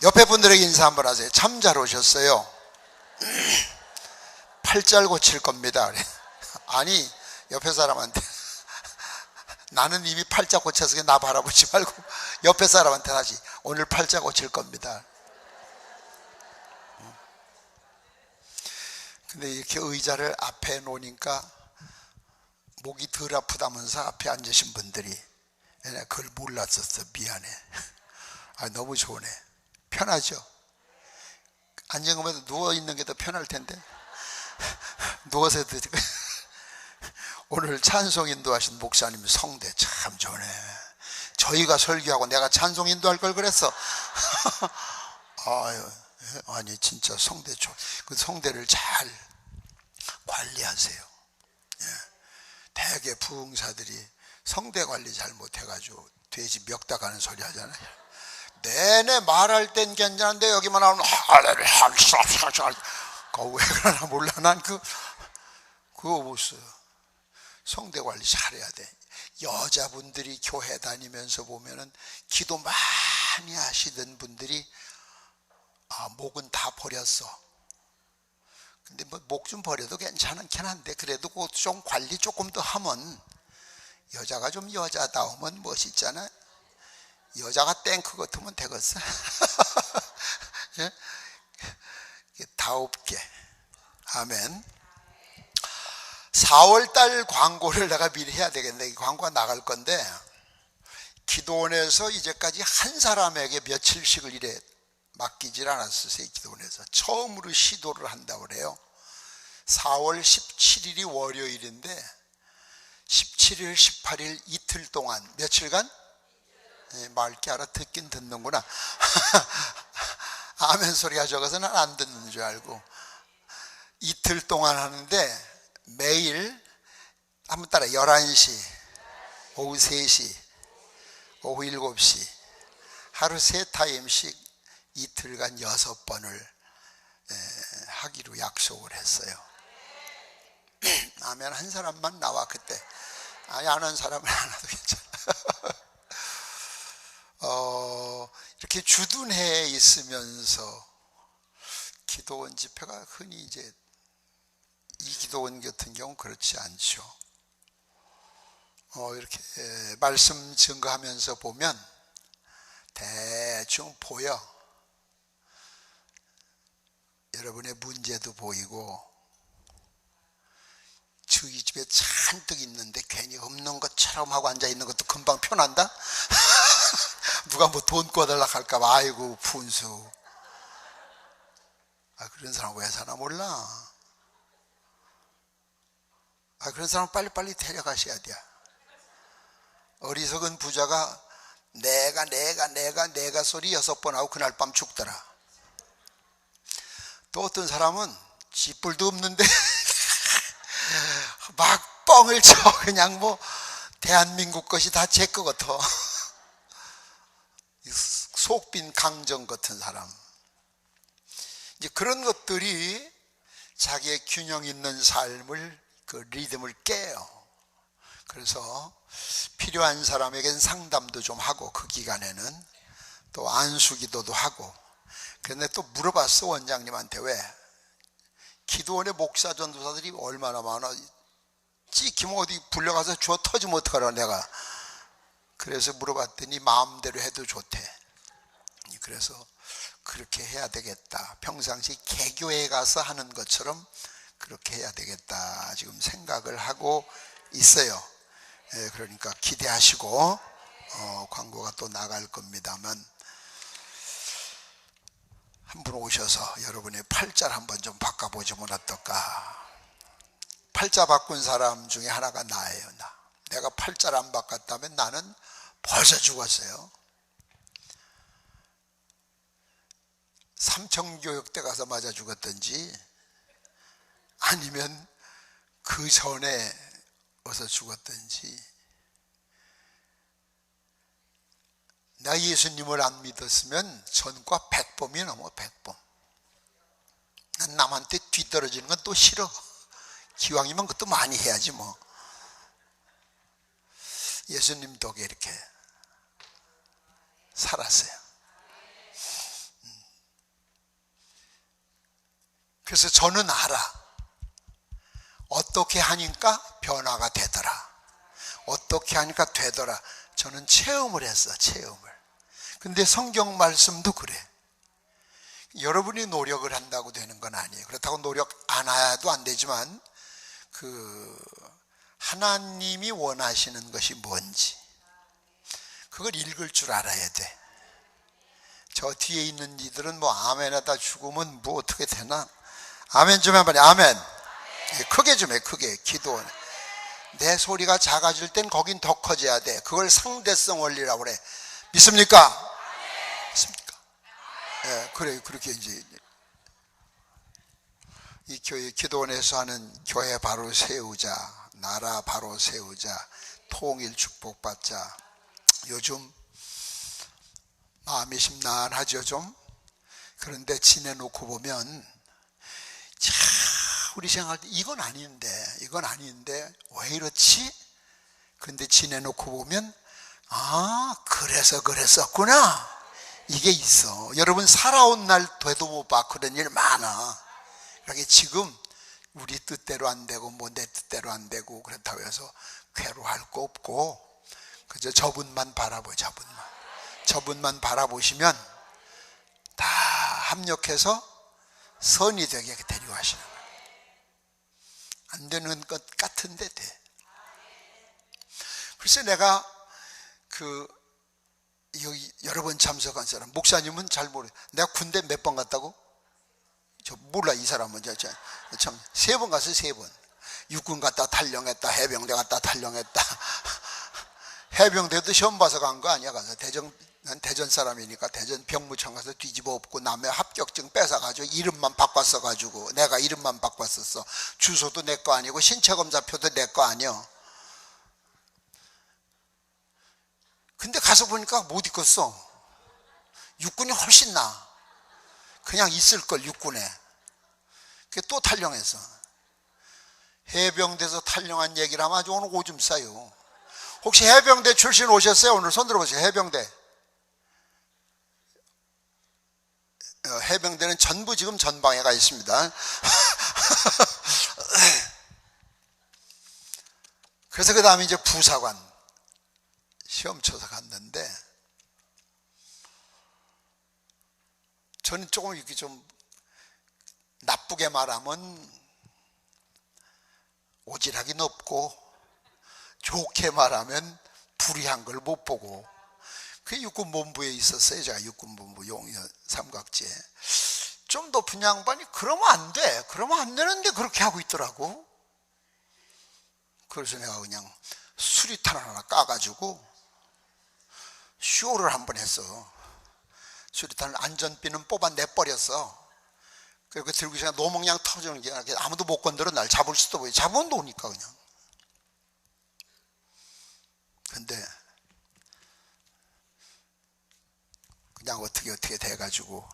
옆에 분들에게 인사 한번 하세요. 참 잘 오셨어요. 팔잘 고칠 겁니다. 아니, 옆에 사람한테 나는 이미 팔자 고쳐서 나 바라보지 말고 옆에 사람한테 하지. 오늘 팔자 고칠 겁니다. 근데 이렇게 의자를 앞에 놓으니까 목이 덜 아프다면서 앞에 앉으신 분들이 내가 그걸 몰랐었어. 미안해. 너무 좋으네. 편하죠? 앉은 것보다 누워있는 게 더 편할 텐데. 누워서 해도 오늘 찬송 인도하신 목사님 성대 참 좋네. 저희가 설교하고 내가 찬송 인도할 걸 그랬어. 아니 진짜 성대 좋아. 그 성대를 잘 관리하세요. 대개 부흥사들이 성대 관리 잘 못해가지고 돼지 멱다 가는 소리 하잖아요. 내내 말할 땐 괜찮은데 여기만 하면 그거 왜 그러나 몰라. 난 그거 못 써요. 성대 관리 잘해야 돼. 여자분들이 교회 다니면서 보면은 기도 많이 하시던 분들이 목은 다 버렸어. 근데 뭐 목 좀 버려도 괜찮긴 한데 그래도 그 좀 관리 조금 더 하면 여자가 좀 여자다우면 멋있잖아. 여자가 탱크 같으면 되겠어. 예? 다옵게. 아멘. 4월달 광고를 내가 미리 해야 되겠네. 이 광고가 나갈 건데 기도원에서 이제까지 한 사람에게 며칠씩을 이래 맡기질 않았어요. 기도원에서 처음으로 시도를 한다고 그래요. 4월 17일이 월요일인데 17일, 18일 이틀 동안 며칠간 맑게 알아듣긴 듣는구나. 아멘 소리가 적어서 난 안 듣는 줄 알고 이틀 동안 하는데 매일 한번 따라 11시, 오후 3시, 오후 7시 하루 3타임씩 이틀간 6번을 하기로 약속을 했어요. 아멘 한 사람만 나와 그때. 아니 안 한 사람은 안 와도 괜찮아. 이렇게 주둔해 있으면서 기도원 집회가 흔히 이제 이 기도원 같은 경우는 그렇지 않죠. 이렇게 말씀 증거하면서 보면 대충 보여. 여러분의 문제도 보이고 저희 집에 잔뜩 있는데 괜히 없는 것처럼 하고 앉아있는 것도 금방 편한다? 누가 뭐 돈 꿔달라 할까봐 아이고 분수. 그런 사람 왜 사나 몰라. 그런 사람 빨리빨리 데려가셔야 돼. 어리석은 부자가 내가 소리 6번 하고 그날 밤 죽더라. 또 어떤 사람은 쥐뿔도 없는데 막 뻥을 쳐. 그냥 뭐 대한민국 것이 다 제 것 같아. 속빈 강정 같은 사람. 이제 그런 것들이 자기의 균형 있는 삶을 그 리듬을 깨요. 그래서 필요한 사람에겐 상담도 좀 하고 그 기간에는 또 안수기도도 하고. 그런데 또 물어봤어 원장님한테. 왜? 기도원의 목사 전도사들이 얼마나 많아. 찍히면 어디 불려가서 주워 터지면 어떡하라 내가. 그래서 물어봤더니 마음대로 해도 좋대. 그래서 그렇게 해야 되겠다. 평상시 개교에 가서 하는 것처럼 그렇게 해야 되겠다 지금 생각을 하고 있어요. 그러니까 기대하시고 광고가 또 나갈 겁니다만 한 분 오셔서 여러분의 팔자를 한번 좀 바꿔보시면 어떨까. 팔자 바꾼 사람 중에 하나가 나예요. 내가 팔자를 안 바꿨다면 나는 벌써 죽었어요. 삼청교육대 가서 맞아 죽었든지 아니면 그 전에 어서 죽었든지. 나 예수님을 안 믿었으면 전과 100범이 넘어. 100범. 난 남한테 뒤떨어지는 건 또 싫어. 기왕이면 그것도 많이 해야지 뭐. 예수님 덕에 이렇게 살았어요. 그래서 저는 알아. 어떻게 하니까 변화가 되더라. 어떻게 하니까 되더라. 저는 체험을 했어, 체험을. 근데 성경 말씀도 그래. 여러분이 노력을 한다고 되는 건 아니에요. 그렇다고 노력 안 해도 안 되지만 하나님이 원하시는 것이 뭔지 그걸 읽을 줄 알아야 돼. 저 뒤에 있는 이들은 뭐 아멘하다 죽으면 뭐 어떻게 되나? 아멘 좀 해봐요. 아멘. 크게 좀 해, 크게. 기도. 내 소리가 작아질 땐 거긴 더 커져야 돼. 그걸 상대성 원리라고 그래. 믿습니까? 믿습니까? 예, 그래, 그렇게 이제 이 교회 기도원에서 하는 교회 바로 세우자, 나라 바로 세우자, 통일 축복받자. 요즘 마음이 심란하죠, 좀. 그런데 지내놓고 보면 자, 우리 생각할 때 이건 아닌데 왜 이렇지? 근데 지내놓고 보면 그래서 그랬었구나. 이게 있어. 여러분 살아온 날 되도 못 봐. 그런 일 많아. 그러니까 지금 우리 뜻대로 안 되고 뭐 내 뜻대로 안 되고 그렇다고 해서 괴로워할 거 없고 그저 저분만 바라보죠. 저분만 바라보시면 다 합력해서 선이 되게 데려가시는 거예요. 안 되는 것 같은데 돼. 글쎄 내가 여기 여러 번 참석한 사람, 목사님은 잘 모르. 내가 군대 몇 번 갔다고? 저 몰라. 이 사람은 참 3번 갔어요. 3번. 육군 갔다 탈영했다. 해병대 갔다 탈영했다. 해병대도 시험 봐서 간 거 아니야. 가서 난 대전 사람이니까 대전 병무청 가서 뒤집어 엎고 남의 합격증 뺏어가지고 이름만 바꿨어가지고 내가 이름만 바꿨었어. 주소도 내 거 아니고 신체검사표도 내 거 아니야. 근데 가서 보니까 못 입겠어. 육군이 훨씬 나아. 그냥 있을걸 육군에. 그게 또 탈영했어. 해병대에서 탈영한 얘기를 하면 아주 오늘 오줌 싸요. 혹시 해병대 출신 오셨어요? 오늘 손 들어보세요. 해병대. 해병대는 전부 지금 전방에 가 있습니다. 그래서 그 다음에 이제 부사관 시험 쳐서 갔는데 저는 조금 이렇게 좀 나쁘게 말하면 오지랖이 높고 좋게 말하면 불의한 걸 못 보고 그 육군본부에 있었어요. 제가 육군본부 용현 삼각지에. 좀 높은 양반이 그러면 안 돼. 그러면 안 되는데 그렇게 하고 있더라고. 그래서 내가 그냥 수리탄 하나 까가지고 쇼를 한번 했어. 수리탄 안전핀은 뽑아내버렸어. 그리고 들고 있으니까 노몽양 터지는 게 아무도 못 건드려. 날 잡을 수도 없고 잡으면 노니까 그냥. 근데 그냥 어떻게 돼가지고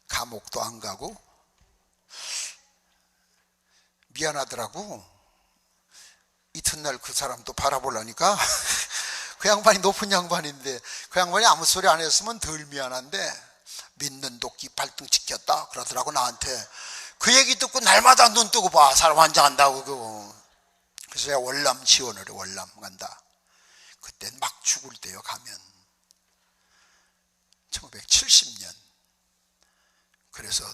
감옥도 안 가고 미안하더라고. 이튿날 그 사람도 바라보려니까 그 양반이 높은 양반인데 그 양반이 아무 소리 안 했으면 덜 미안한데 믿는 도끼 발등 지켰다 그러더라고 나한테. 그 얘기 듣고 날마다 눈 뜨고 봐. 사람 환장한다고 그거. 그래서 내가 월남 지원을 해. 월남 간다. 그땐 막 죽을 때요. 가면 1970년. 그래서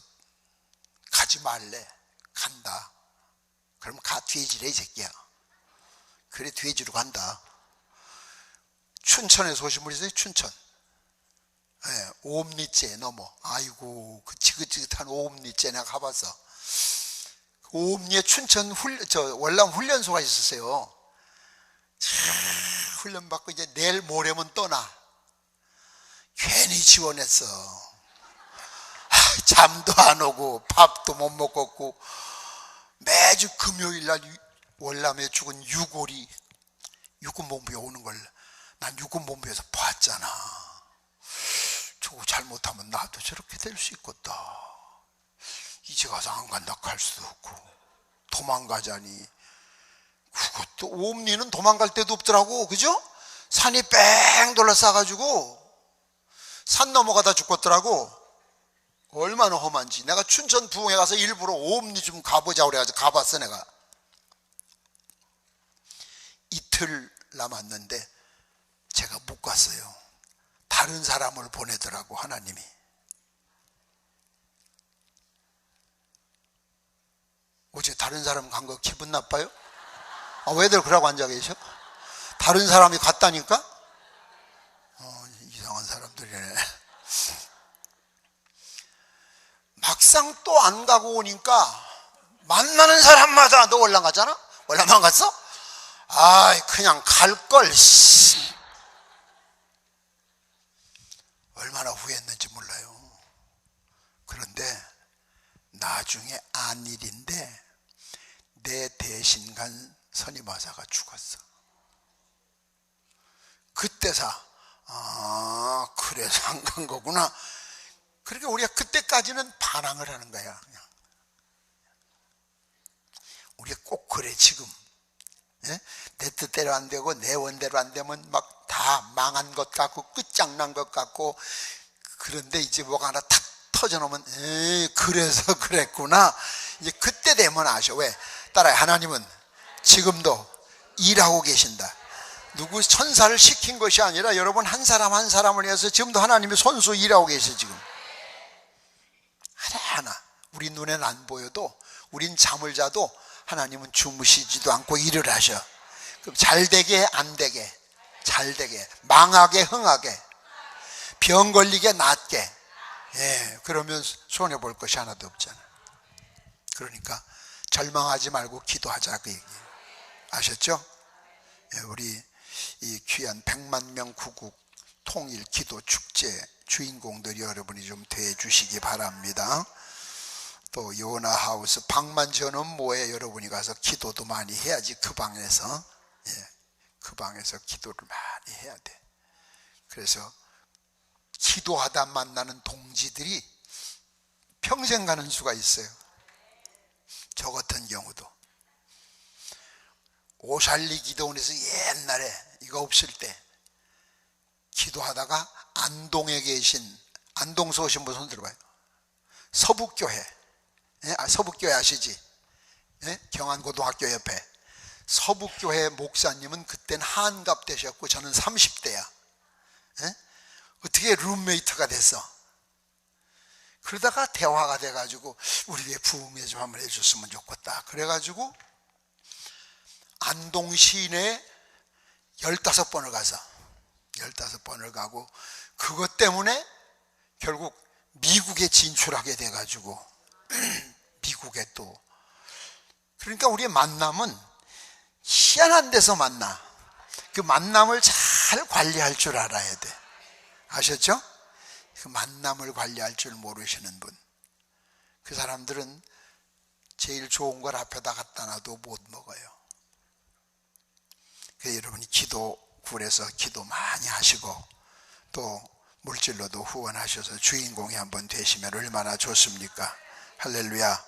가지 말래. 간다. 그럼 가. 뒤지래 이 새끼야. 그래 뒤지로 간다. 춘천에서 오신 분 있어요? 춘천. 네, 5옴리째 넘어. 아이고 그 지긋지긋한 5옴리째 내가 가봤어. 5옴리에 춘천 월남 훈련소가 있었어요. 훈련 받고 이제 내일 모레면 떠나. 괜히 지원했어. 잠도 안 오고 밥도 못 먹었고 매주 금요일날 월남에 죽은 유골이 육군본부에 오는 걸 난 육군본부에서 봤잖아. 저거 잘못하면 나도 저렇게 될 수 있겠다. 이제 가서 안 간다 할 수도 없고 도망가자니 그것도 옴니는 도망갈 데도 없더라고. 그죠? 산이 뺑 둘러싸가지고 산 넘어가다 죽겠더라고. 얼마나 험한지. 내가 춘천 부흥에 가서 일부러 오음리 좀 가보자고 그래가지고 가봤어. 내가 이틀 남았는데 제가 못 갔어요. 다른 사람을 보내더라고, 하나님이. 어제 다른 사람 간 거 기분 나빠요? 왜들 그러고 앉아 계셔? 다른 사람이 갔다니까? 이상한 사람들이네. 막상 또 안 가고 오니까 만나는 사람마다 너 월남 갔잖아? 월남 안 갔어? 그냥 갈걸. 얼마나 후회했는지 몰라요. 그런데 나중에 안 일인데 내 대신 간 선임하사가 죽었어. 그때서 그래서 안 간 거구나. 그러니까 우리가 그때까지는 반항을 하는 거야. 그냥. 우리가 꼭 그래. 지금 내 뜻대로 안 되고 내 원대로 안 되면 막 다 망한 것 같고 끝장난 것 같고, 그런데 이제 뭐가 하나 탁 터져놓으면 그래서 그랬구나. 이제 그때 되면 아셔. 왜? 따라해. 하나님은 지금도 일하고 계신다. 누구 천사를 시킨 것이 아니라 여러분 한 사람 한 사람을 위해서 지금도 하나님이 손수 일하고 계셔. 지금 하나하나 우리 눈에는 안 보여도, 우린 잠을 자도 하나님은 주무시지도 않고 일을 하셔. 그럼 잘 되게 안 되게, 잘 되게, 망하게 흥하게, 병 걸리게 낫게, 그러면 손해 볼 것이 하나도 없잖아. 그러니까 절망하지 말고 기도하자, 그 얘기 아셨죠? 우리 이 귀한 100만 명 구국 통일 기도 축제 주인공들이 여러분이 좀 돼 주시기 바랍니다. 또 요나 하우스 방만 지어놓으면 뭐해? 여러분이 가서 기도도 많이 해야지. 그 방에서 그 방에서 기도를 많이 해야 돼. 그래서 기도하다 만나는 동지들이 평생 가는 수가 있어요. 저 같은 경우도 오샬리 기도원에서 옛날에 이거 없을 때 기도하다가 안동에 계신, 안동서 오신 분 손 들어봐요. 서북교회, 서북교회 아시지? 경안고등학교 옆에 서북교회 목사님은 그땐 한갑 되셨고 저는 30대야. 어떻게 룸메이트가 됐어? 그러다가 대화가 돼가지고 우리 왜 부흥회 좀 한번 해줬으면 좋겠다. 그래가지고 안동 시내 15번을 가서 15번을 가고, 그것 때문에 결국 미국에 진출하게 돼가지고 미국에 또, 그러니까 우리의 만남은 희한한 데서 만나. 그 만남을 잘 관리할 줄 알아야 돼. 아셨죠? 그 만남을 관리할 줄 모르시는 분, 그 사람들은 제일 좋은 걸 앞에다 갖다 놔도 못 먹어요. 그래서 여러분이 기도굴에서 기도 많이 하시고 또 물질로도 후원하셔서 주인공이 한번 되시면 얼마나 좋습니까? 할렐루야.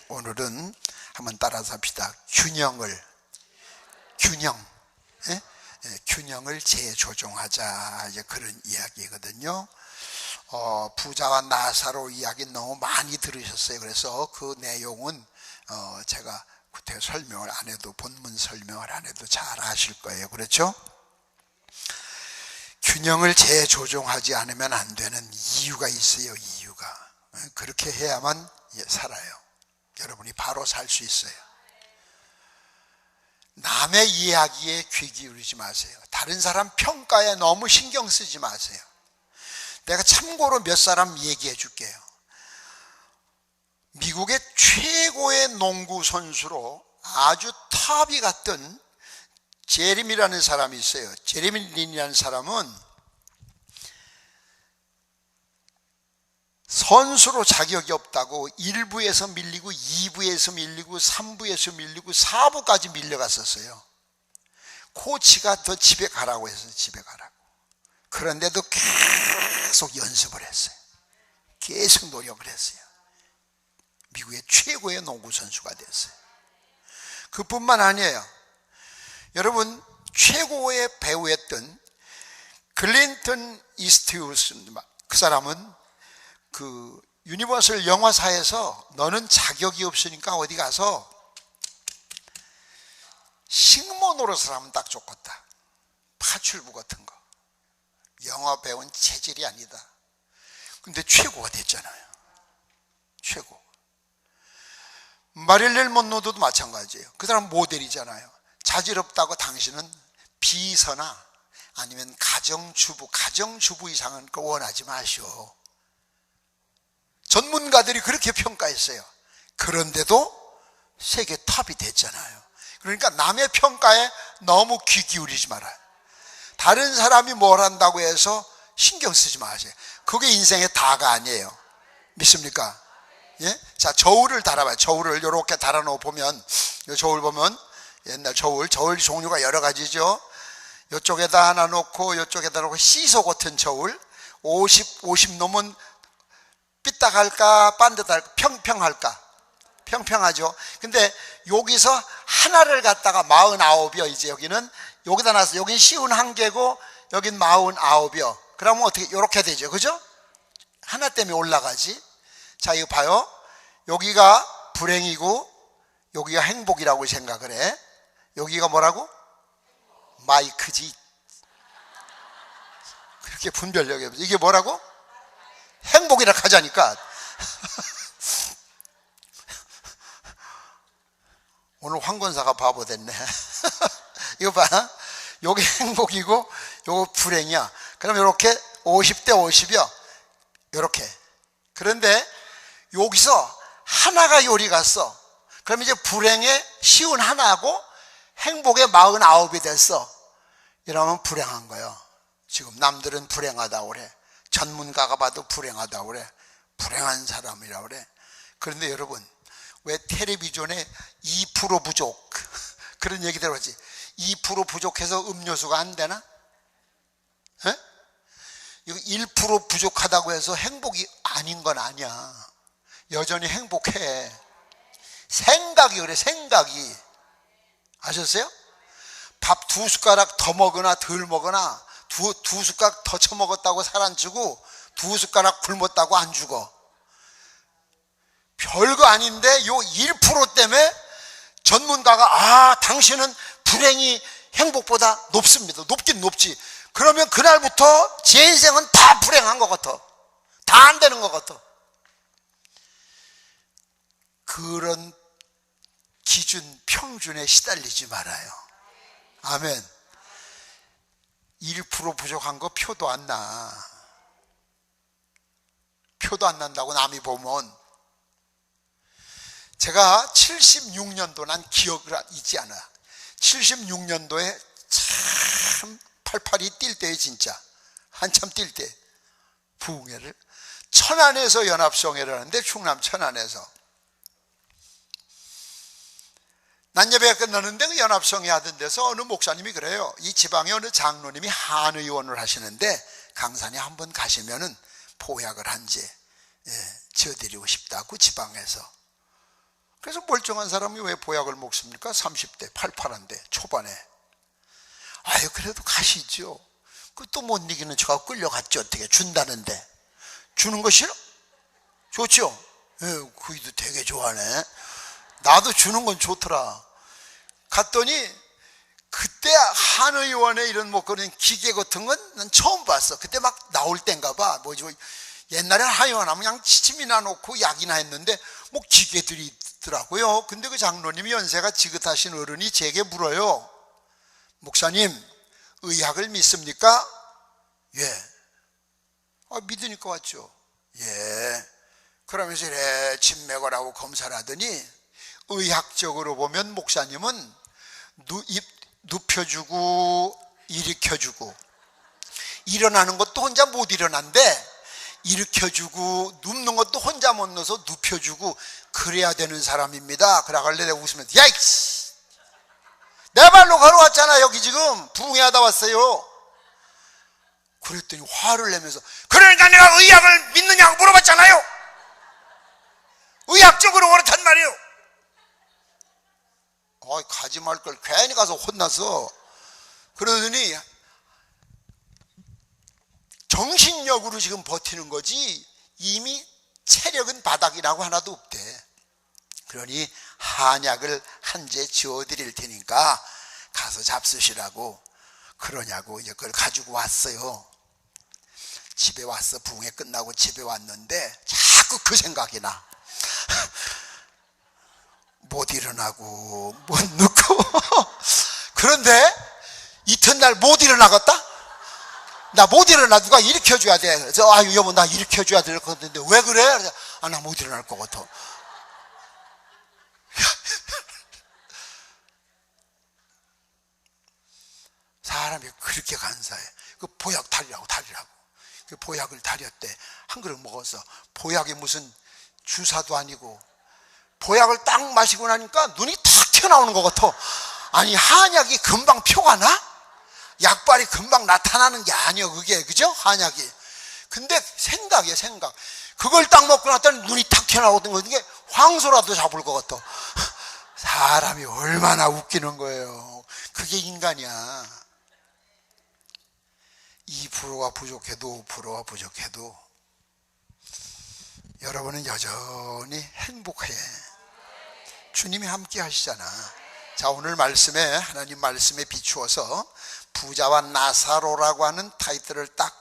오늘은 한번 따라서 합시다. 균형을 재조정하자, 이제 그런 이야기거든요. 부자와 나사로 이야기 너무 많이 들으셨어요. 그래서 그 내용은 제가 구태 설명을 안 해도, 본문 설명을 안 해도 잘 아실 거예요. 그렇죠? 균형을 재조정하지 않으면 안 되는 이유가 있어요. 이유가. 그렇게 해야만 살아요. 여러분이 바로 살 수 있어요. 남의 이야기에 귀 기울이지 마세요. 다른 사람 평가에 너무 신경 쓰지 마세요. 내가 참고로 몇 사람 얘기해 줄게요. 미국의 최고의 농구 선수로 아주 탑이 갔던 제레미라는 사람이 있어요. 제레미 린이라는 사람은 선수로 자격이 없다고 1부에서 밀리고 2부에서 밀리고 3부에서 밀리고 4부까지 밀려갔었어요. 코치가 더 집에 가라고 해서 집에 가라고. 그런데도 계속 연습을 했어요. 계속 노력을 했어요. 미국의 최고의 농구 선수가 됐어요. 그뿐만 아니에요. 여러분, 최고의 배우였던 클린턴 이스트우드, 그 사람은 그 유니버설 영화사에서 너는 자격이 없으니까 어디 가서 식모 노릇을 하면 딱 좋겠다. 파출부 같은 거. 영화 배운 체질이 아니다. 근데 최고가 됐잖아요. 최고. 마릴린 먼로도 마찬가지예요. 그 사람 모델이잖아요. 자질없다고 당신은 비서나 아니면 가정주부 이상은 거 원하지 마시오. 전문가들이 그렇게 평가했어요. 그런데도 세계 탑이 됐잖아요. 그러니까 남의 평가에 너무 귀 기울이지 말아요. 다른 사람이 뭘 한다고 해서 신경 쓰지 마세요. 그게 인생의 다가 아니에요. 믿습니까? 예? 자, 저울을 달아봐요. 저울을 이렇게 달아놓고 보면, 이 저울 보면, 옛날 저울 종류가 여러 가지죠. 이쪽에다 하나 놓고, 이쪽에다 놓고, 시소 같은 저울, 50 넘으면 삐딱할까, 반듯할까, 평평할까? 평평하죠. 근데 여기서 하나를 갖다가 49이요. 이제 여기는, 여기다 놔서, 여긴 51개고, 여긴 49이요. 그러면 어떻게, 이렇게 되죠. 그죠? 하나 때문에 올라가지. 자, 이거 봐요. 여기가 불행이고 여기가 행복이라고 생각을 해. 여기가 뭐라고? 마이크지. 그렇게 분별력이 없어. 이게 뭐라고? 행복이라 하자니까. 오늘 황권사가 바보 됐네. 이거 봐. 여기 행복이고 요거 불행이야. 그럼 이렇게 50대 50이요. 이렇게. 그런데 여기서 하나가 요리 갔어. 그럼 이제 불행의 쉬운 하나고 행복의 49이 됐어. 이러면 불행한 거예요. 지금 남들은 불행하다고 그래. 전문가가 봐도 불행하다고 그래. 불행한 사람이라고 그래. 그런데 여러분, 왜 텔레비전에 2% 부족 그런 얘기 들었지. 2% 부족해서 음료수가 안 되나? 에? 이거 1% 부족하다고 해서 행복이 아닌 건 아니야. 여전히 행복해. 생각이 그래. 생각이. 아셨어요? 밥 2숟가락 더 먹으나 덜 먹으나 두 숟가락 더 처먹었다고 살 안 찌고 2숟가락 굶었다고 안 죽어. 별거 아닌데 요 1% 때문에 전문가가 당신은 불행이 행복보다 높습니다. 높긴 높지. 그러면 그날부터 제 인생은 다 불행한 것 같아. 다 안 되는 것 같아. 그런 기준, 평준에 시달리지 말아요. 아멘. 1% 부족한 거 표도 안 나. 표도 안 난다고 남이 보면. 제가 76년도 난 기억을 잊지 않아. 76년도에 참 팔팔이 뛸 때에 진짜 한참 뛸 때 부흥회를 천안에서 연합성회를 하는데 충남 천안에서 난예배가 끝나는데 그 연합성회 하던 데서 어느 목사님이 그래요. 이 지방에 어느 장로님이 한의원을 하시는데 강산에 한번 가시면은 보약을 한지 지어드리고 싶다고 지방에서. 그래서 멀쩡한 사람이 왜 보약을 먹습니까? 30대 팔팔한데 초반에. 아유 그래도 가시죠. 그 또 못 이기는 척하고 끌려갔죠. 어떻게 준다는데 주는 거 싫어? 좋죠. 그이도 되게 좋아하네. 나도 주는 건 좋더라. 갔더니 그때 한의원에 이런 뭐 그런 기계 같은 건 난 처음 봤어. 그때 막 나올 땐가 봐. 뭐지? 옛날에 한의원 하면 그냥 치침이나 놓고 약이나 했는데 뭐 기계들이 있더라고요. 근데 그 장로님이 연세가 지긋하신 어른이 제게 물어요. 목사님, 의학을 믿습니까? 예. 믿으니까 왔죠. 예. 그러면서 이래 진맥을 하고 검사를 하더니 의학적으로 보면 목사님은 눕혀주고 일으켜주고 일어나는 것도 혼자 못 일어난데 일으켜주고 눕는 것도 혼자 못 넣어서 눕혀주고 그래야 되는 사람입니다. 그러길래 내가 웃으면서 야 이씨 내 발로 걸어왔잖아. 여기 지금 부흥회하다 왔어요. 그랬더니 화를 내면서 그러니까 내가 의학을 믿느냐고 물어봤잖아요. 의학적으로 그렇단 말이에요. 가지 말 걸 괜히 가서 혼나서. 그러더니 정신력으로 지금 버티는 거지 이미 체력은 바닥이라고 하나도 없대. 그러니 한약을 한 재 지어드릴 테니까 가서 잡수시라고 그러냐고 이제 그걸 가지고 왔어요. 집에 왔어. 부흥회 끝나고 집에 왔는데 자꾸 그 생각이 나. 못 일어나고 못 눕고 그런데 이튿날 못 일어나겠다? 나 못 일어나. 누가 일으켜줘야 돼. 그래서 아유 여보 나 일으켜줘야 될 것 같은데 왜 그래? 아 나 못 일어날 것 같아. 사람이 그렇게 간사해. 그 보약 달라고. 그 보약을 달였대. 한 그릇 먹었어. 보약이 무슨 주사도 아니고 보약을 딱 마시고 나니까 눈이 탁 튀어나오는 것 같아. 아니 한약이 금방 표가 나? 약발이 금방 나타나는 게 아니야 그게. 그죠? 한약이. 근데 생각이야 생각. 그걸 딱 먹고 났더니 눈이 탁 튀어나오던 거. 이게 황소라도 잡을 것 같아. 사람이 얼마나 웃기는 거예요. 그게 인간이야. 2%가 부족해도 5%가 부족해도 여러분은 여전히 행복해. 주님이 함께 하시잖아. 자, 오늘 말씀에 하나님 말씀에 비추어서 부자와 나사로라고 하는 타이틀을 딱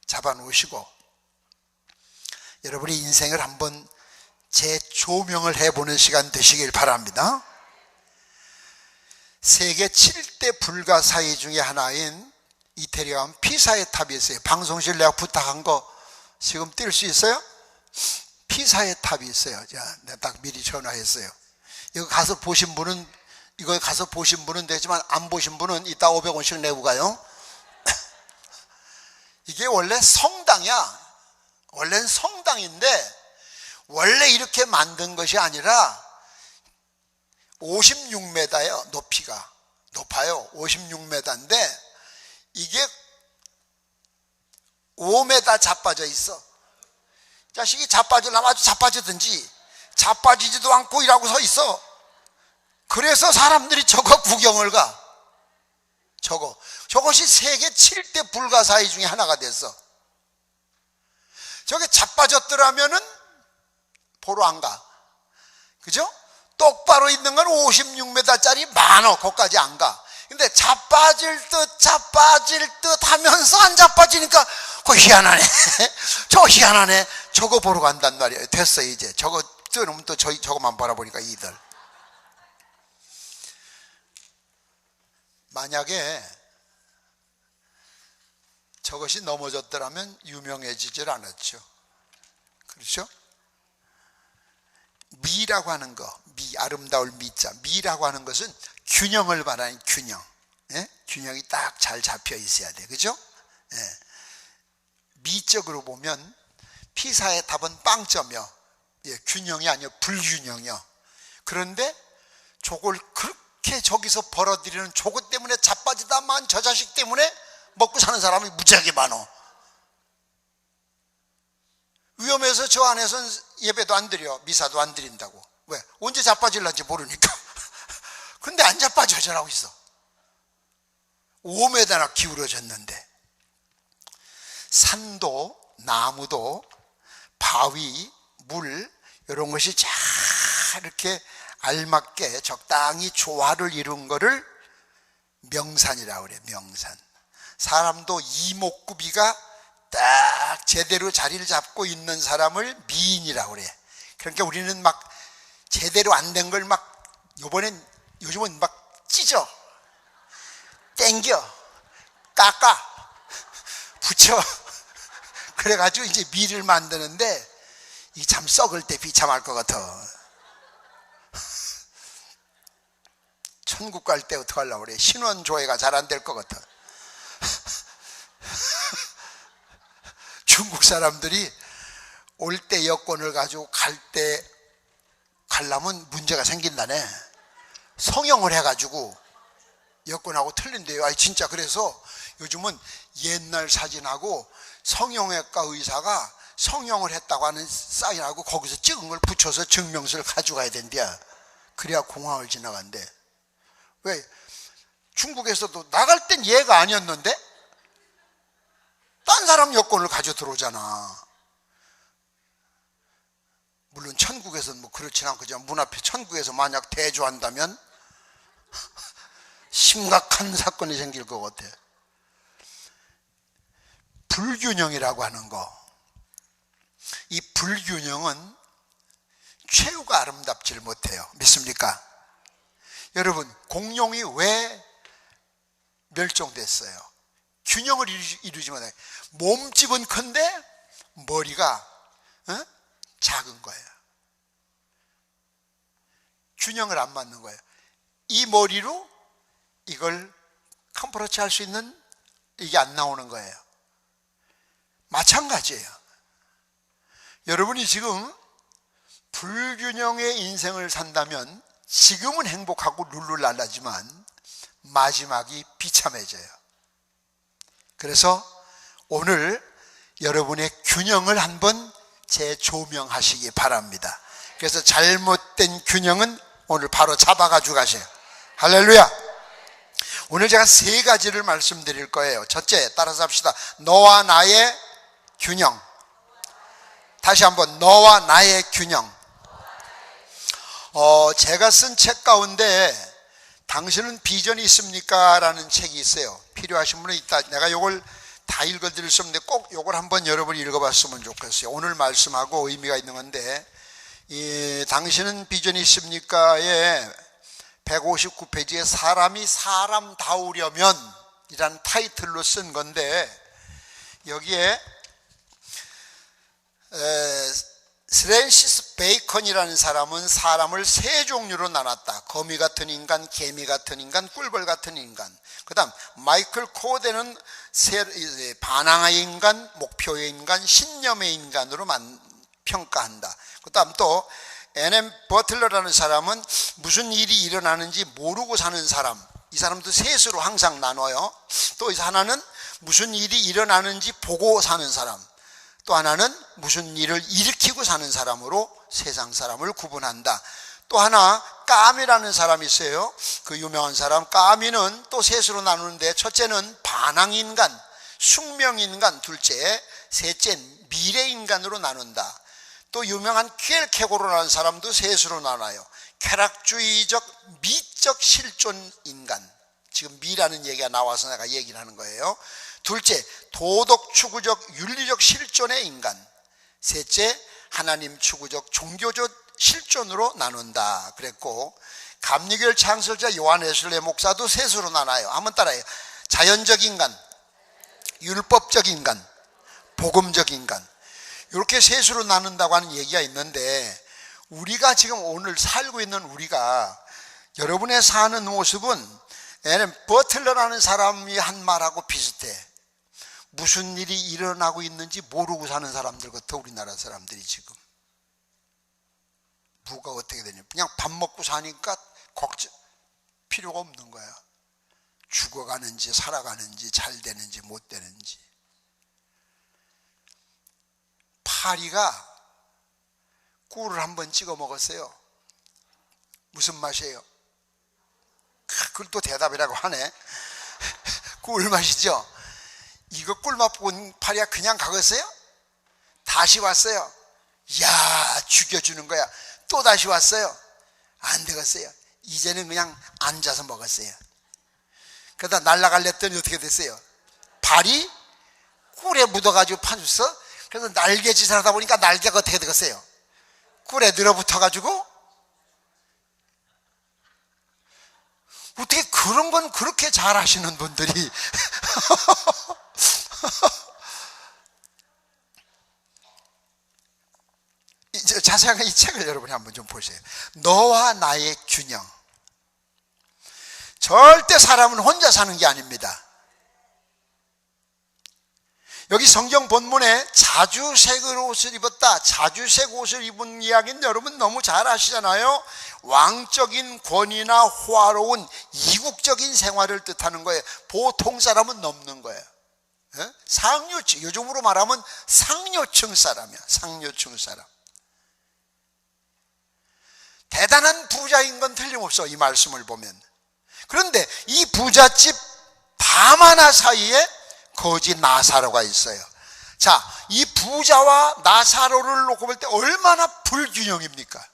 잡아 놓으시고 여러분의 인생을 한번 재조명을 해보는 시간 되시길 바랍니다. 세계 7대 불가사의 중에 하나인 이태리에 가면 피사의 탑이 있어요. 방송실 내가 부탁한 거 지금 뛸 수 있어요? 피사의 탑이 있어요. 자, 내가 딱 미리 전화했어요. 이거 가서 보신 분은 되지만 안 보신 분은 이따 500원씩 내고 가요. 이게 원래 성당이야. 원래는 성당인데 원래 이렇게 만든 것이 아니라 56m예요. 높이가 높아요. 56m인데 이게 5m 자빠져 있어. 자식이 자빠지려면 아주 자빠지든지 자빠지지도 않고 이라고 서 있어. 그래서 사람들이 저거 구경을 가. 저것이 세계 7대 불가사의 중에 하나가 됐어. 저게 자빠졌더라면은 보러 안 가. 그죠? 똑바로 있는 건 56m짜리 많어. 거기까지 안 가. 근데 자빠질 듯 하면서 안 자빠지니까 그거 희한하네. 저거 희한하네. 저거 보러 간단 말이에요. 됐어 이제. 저거 뜨면 또 저거만 바라보니까 이들. 만약에 저것이 넘어졌더라면 유명해지질 않았죠. 그렇죠? 미라고 하는 거, 아름다울 미자, 미라고 하는 것은 균형을 말하는 균형. 예? 균형이 딱 잘 잡혀 있어야 돼. 그죠? 예. 미적으로 보면 피사의 탑은 빵점이요. 예, 균형이 아니요 불균형이요. 그런데 저걸 그렇게 저기서 벌어들이는 저것 때문에 자빠지다만 저 자식 때문에 먹고 사는 사람이 무지하게 많어. 위험해서 저 안에서는 예배도 안 드려. 미사도 안 드린다고. 왜? 언제 자빠질런지 모르니까. 근데 안 자빠져 저라고 있어. 5m나 기울어졌는데. 산도 나무도 바위 물 이런 것이 잘 이렇게 알맞게 적당히 조화를 이룬 거를 명산이라고 그래. 명산. 사람도 이목구비가 딱 제대로 자리를 잡고 있는 사람을 미인이라고 그래. 그러니까 우리는 막 제대로 안 된 걸 막 요즘은 막 찢어, 땡겨, 깎아, 붙여. 그래가지고 이제 미를 만드는데 이 참 썩을 때 비참할 것 같아. 천국 갈 때 어떡하려고 그래. 신원조회가 잘 안 될 것 같아. 중국 사람들이 올 때 여권을 가지고 가려면 문제가 생긴다네. 성형을 해가지고 여권하고 틀린대요. 아니 진짜. 그래서 요즘은 옛날 사진하고 성형외과 의사가 성형을 했다고 하는 사인하고 거기서 찍은 걸 붙여서 증명서를 가져가야 된대요. 그래야 공항을 지나간대. 왜? 중국에서도 나갈 땐 얘가 아니었는데 딴 사람 여권을 가져 들어오잖아. 천국에서는 뭐 그렇진 않거든. 문 앞에 천국에서 만약 대조한다면 심각한 사건이 생길 것 같아. 불균형이라고 하는 거, 이 불균형은 최후가 아름답지를 못해요. 믿습니까? 여러분, 공룡이 왜 멸종됐어요? 균형을 이루지 못해. 몸집은 큰데 머리가 작은 거예요. 균형을 안 맞는 거예요. 이 머리로 이걸 컴프로치 할 수 있는 이게 안 나오는 거예요. 마찬가지예요. 여러분이 지금 불균형의 인생을 산다면 지금은 행복하고 룰루랄라지만 마지막이 비참해져요. 그래서 오늘 여러분의 균형을 한번 재조명하시기 바랍니다. 그래서 잘못된 균형은 오늘 바로 잡아가지고 가세요. 할렐루야. 오늘 제가 세 가지를 말씀드릴 거예요. 첫째, 따라서 합시다. 너와 나의 균형. 다시 한번, 너와 나의 균형. 제가 쓴 책 가운데 당신은 비전이 있습니까? 라는 책이 있어요. 필요하신 분은 있다. 내가 요걸 다 읽어드릴 수 없는데 꼭 요걸 한번 여러분이 읽어봤으면 좋겠어요. 오늘 말씀하고 의미가 있는 건데, 이 당신은 비전이 있습니까의 159페이지에 사람이 사람다우려면 이라는 타이틀로 쓴 건데, 여기에 프랜시스 베이컨이라는 사람은 사람을 세 종류로 나눴다. 거미 같은 인간, 개미 같은 인간, 꿀벌 같은 인간. 그 다음 마이클 코데는 반항의 인간, 목표의 인간, 신념의 인간으로 평가한다. 그 다음 또 N.M. 버틀러라는 사람은 무슨 일이 일어나는지 모르고 사는 사람, 이 사람도 셋으로 항상 나눠요. 또 하나는 무슨 일이 일어나는지 보고 사는 사람, 또 하나는 무슨 일을 일으키고 사는 사람으로 세상 사람을 구분한다. 또 하나 까미라는 사람이 있어요. 그 유명한 사람. 까미는 또 셋으로 나누는데, 첫째는 반항인간, 숙명인간, 둘째, 셋째 미래인간으로 나눈다. 또 유명한 퀴엘케고르라는 사람도 셋으로 나눠요. 쾌락주의적 미적 실존 인간. 지금 미라는 얘기가 나와서 내가 얘기를 하는 거예요. 둘째, 도덕 추구적 윤리적 실존의 인간. 셋째, 하나님 추구적 종교적 실존으로 나눈다 그랬고, 감리교회 창설자 요한 웨슬레 목사도 셋으로 나눠요. 한번 따라해요. 자연적 인간, 율법적 인간, 복음적 인간. 이렇게 셋으로 나눈다고 하는 얘기가 있는데, 우리가 지금 오늘 살고 있는 우리가, 여러분의 사는 모습은 N.M. 버틀러라는 사람이 한 말하고 비슷해. 무슨 일이 일어나고 있는지 모르고 사는 사람들 같아. 우리나라 사람들이 지금 뭐가 어떻게 되냐, 그냥 밥 먹고 사니까 걱정 필요가 없는 거야. 죽어가는지 살아가는지 잘 되는지 못 되는지. 파리가 꿀을 한번 찍어 먹었어요. 무슨 맛이에요? 그걸 또 대답이라고 하네. 꿀 맛이죠. 이거 꿀맛 본 파리가 그냥 가겠어요? 다시 왔어요. 야, 죽여주는 거야. 또 다시 왔어요. 안 되겠어요. 이제는 그냥 앉아서 먹었어요. 그러다 날아갈래 했더니 어떻게 됐어요? 발이 꿀에 묻어가지고 파줬어. 그래서 날개짓을 하다 보니까 날개가 어떻게 되겠어요? 꿀에 늘어붙어가지고. 어떻게 그런 건 그렇게 잘 하시는 분들이 자세하게 이 책을 여러분이 한번 좀 보세요. 너와 나의 균형. 절대 사람은 혼자 사는 게 아닙니다. 여기 성경 본문에 자주색 옷을 입었다, 자주색 옷을 입은 이야기는 여러분 너무 잘 아시잖아요. 왕적인 권위나 호화로운 이국적인 생활을 뜻하는 거예요. 보통 사람은 넘는 거예요. 상류층, 요즘으로 말하면 상류층 사람이야. 상류층 사람. 대단한 부자인 건 틀림없어, 이 말씀을 보면. 그런데 이 부잣집 밤하나 사이에 거지 나사로가 있어요. 자, 이 부자와 나사로를 놓고 볼 때 얼마나 불균형입니까?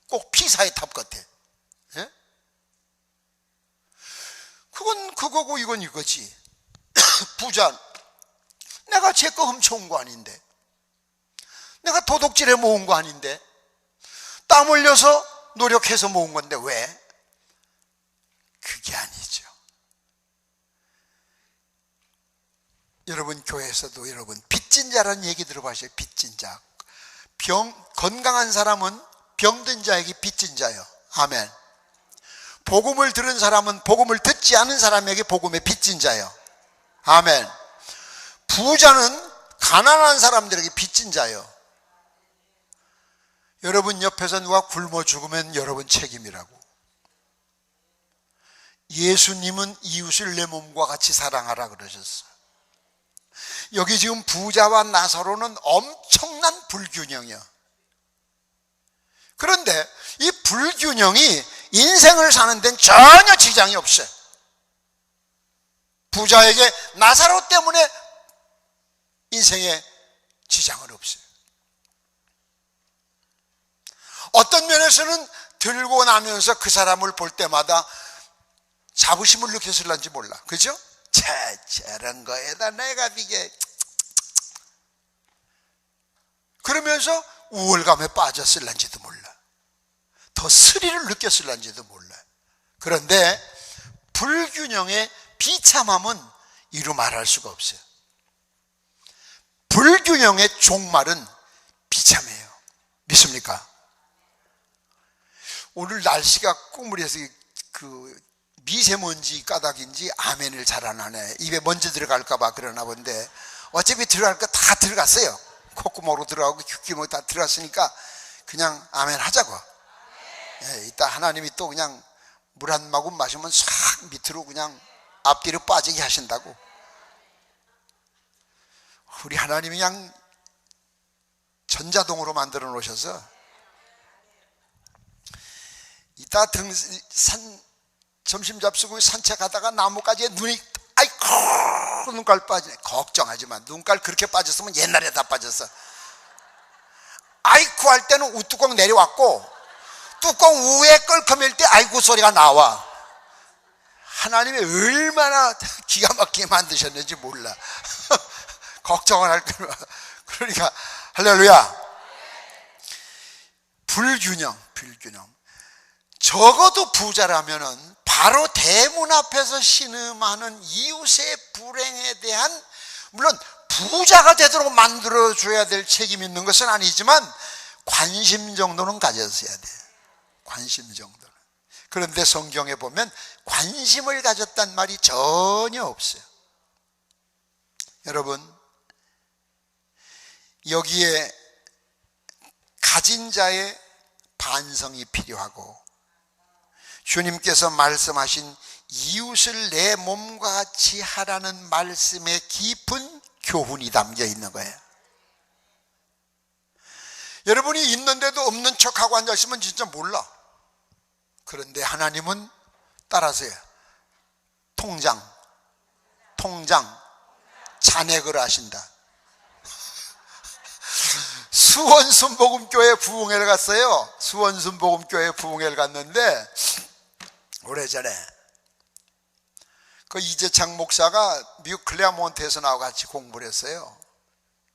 꼭 피사의 탑 같아. 예? 그건 그거고 이건 이거지. 부자, 내가 제 거 훔쳐온 거 아닌데, 내가 도둑질해 모은 거 아닌데, 땀 흘려서 노력해서 모은 건데 왜? 그게 아니죠. 여러분, 교회에서도 여러분 빚진 자라는 얘기 들어보세요. 빚진 자. 건강한 사람은 병든 자에게 빚진 자예요. 아멘. 복음을 들은 사람은 복음을 듣지 않은 사람에게 복음의 빚진 자예요. 아멘. 부자는 가난한 사람들에게 빚진 자예요. 여러분 옆에서 누가 굶어 죽으면 여러분 책임이라고. 예수님은 이웃을 내 몸과 같이 사랑하라 그러셨어요. 여기 지금 부자와 나사로는 엄청난 불균형이야. 그런데 이 불균형이 인생을 사는 데는 전혀 지장이 없어요. 부자에게 나사로 때문에 인생에 지장은 없어요. 어떤 면에서는 들고 나면서 그 사람을 볼 때마다 자부심을 느꼈을런지 몰라. 그죠? 저런 거에다 내가 이게 그러면서 우월감에 빠졌을런지도 몰라. 더 스릴을 느꼈을런지도 몰라. 그런데 불균형의 비참함은 이루 말할 수가 없어요. 불균형의 종말은 비참해요. 믿습니까? 오늘 날씨가 꾸물해서 그 미세먼지 까닭인지 아멘을 잘 안 하네. 입에 먼지 들어갈까 봐 그러나 본데 어차피 들어갈 거 다 들어갔어요. 콧구멍으로 들어가고 귓구멍으로 다 들어갔으니까 그냥 아멘 하자고. 예, 이따 하나님이 또 그냥 물 한 모금 마시면 싹 밑으로 그냥 앞뒤로 빠지게 하신다고. 우리 하나님이 그냥 전자동으로 만들어 놓으셔서 이따 점심 잡수고 산책하다가 나뭇가지에 눈이 아이고 눈깔 빠지네. 걱정하지 마. 눈깔 그렇게 빠졌으면 옛날에 다 빠졌어. 아이쿠 할 때는 우뚜껑 내려왔고 뚜껑 위에 껄컴일 때 아이고 소리가 나와. 하나님이 얼마나 기가 막히게 만드셨는지 몰라. 걱정을 할 거야. 그러니까 할렐루야. 불균형. 적어도 부자라면은 바로 대문 앞에서 신음하는 이웃의 불행에 대한, 물론 부자가 되도록 만들어줘야 될 책임이 있는 것은 아니지만 관심 정도는 가졌어야 돼. 관심 정도는. 그런데 성경에 보면 관심을 가졌단 말이 전혀 없어요. 여러분, 여기에 가진 자의 반성이 필요하고 주님께서 말씀하신 이웃을 내 몸과 같이 하라는 말씀에 깊은 교훈이 담겨 있는 거예요. 여러분이 있는데도 없는 척하고 앉아있으면 진짜 몰라. 그런데 하나님은 따라서요. 통장 잔액을 하신다. 수원순복음교회 부흥회를 갔어요. 수원순복음교회 부흥회를 갔는데 오래전에 그 이재창 목사가 미국 클레어몬트에서 나하고 같이 공부를 했어요.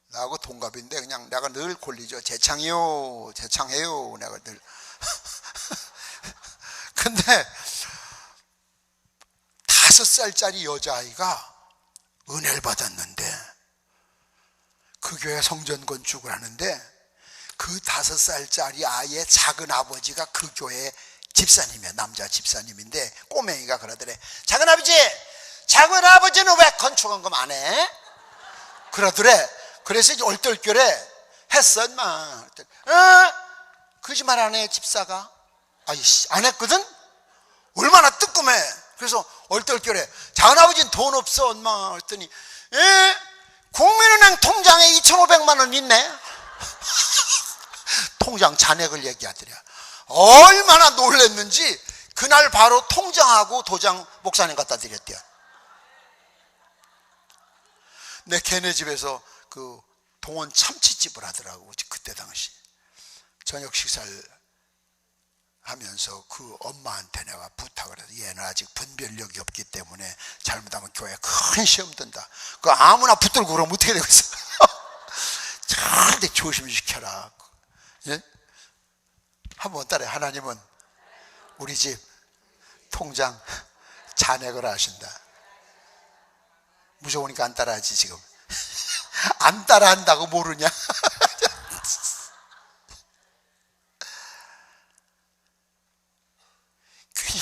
나하고 동갑인데 그냥 내가 늘 콜리죠. 재창이요, 재창해요. 내가 늘. 근데 5살짜리 여자아이가 은혜를 받았는데 그 교회 성전 건축을 하는데 그 5살짜리 아이의 작은 아버지가 그 교회 집사님이에요. 남자 집사님인데 꼬맹이가 그러더래. 작은 아버지는 왜 건축한 거 안 해? 그러더래. 그래서 이제 얼떨결에 했어 인마. 거짓말 안 해 집사가. 아이씨 안 했거든? 얼마나 뜨끔해. 그래서 얼떨결에 작은 아버지는 돈 없어 엄마 했더니 국민은행 통장에 2,500만 원 있네. 통장 잔액을 얘기하더래. 얼마나 놀랬는지 그날 바로 통장하고 도장 목사님 갖다 드렸대요. 내 걔네 집에서 그 동원 참치집을 하더라고. 그때 당시 저녁 식사를 하면서 그 엄마한테 내가 부탁을 해서 얘는 아직 분별력이 없기 때문에 잘못하면 교회에 큰 시험 든다. 그 아무나 붙들고 그러면 어떻게 되겠어? 절대 조심시켜라. 예? 한번 따라해. 하나님은 우리 집 통장 잔액을 아신다. 무서우니까 안 따라하지 지금. 안 따라한다고 모르냐?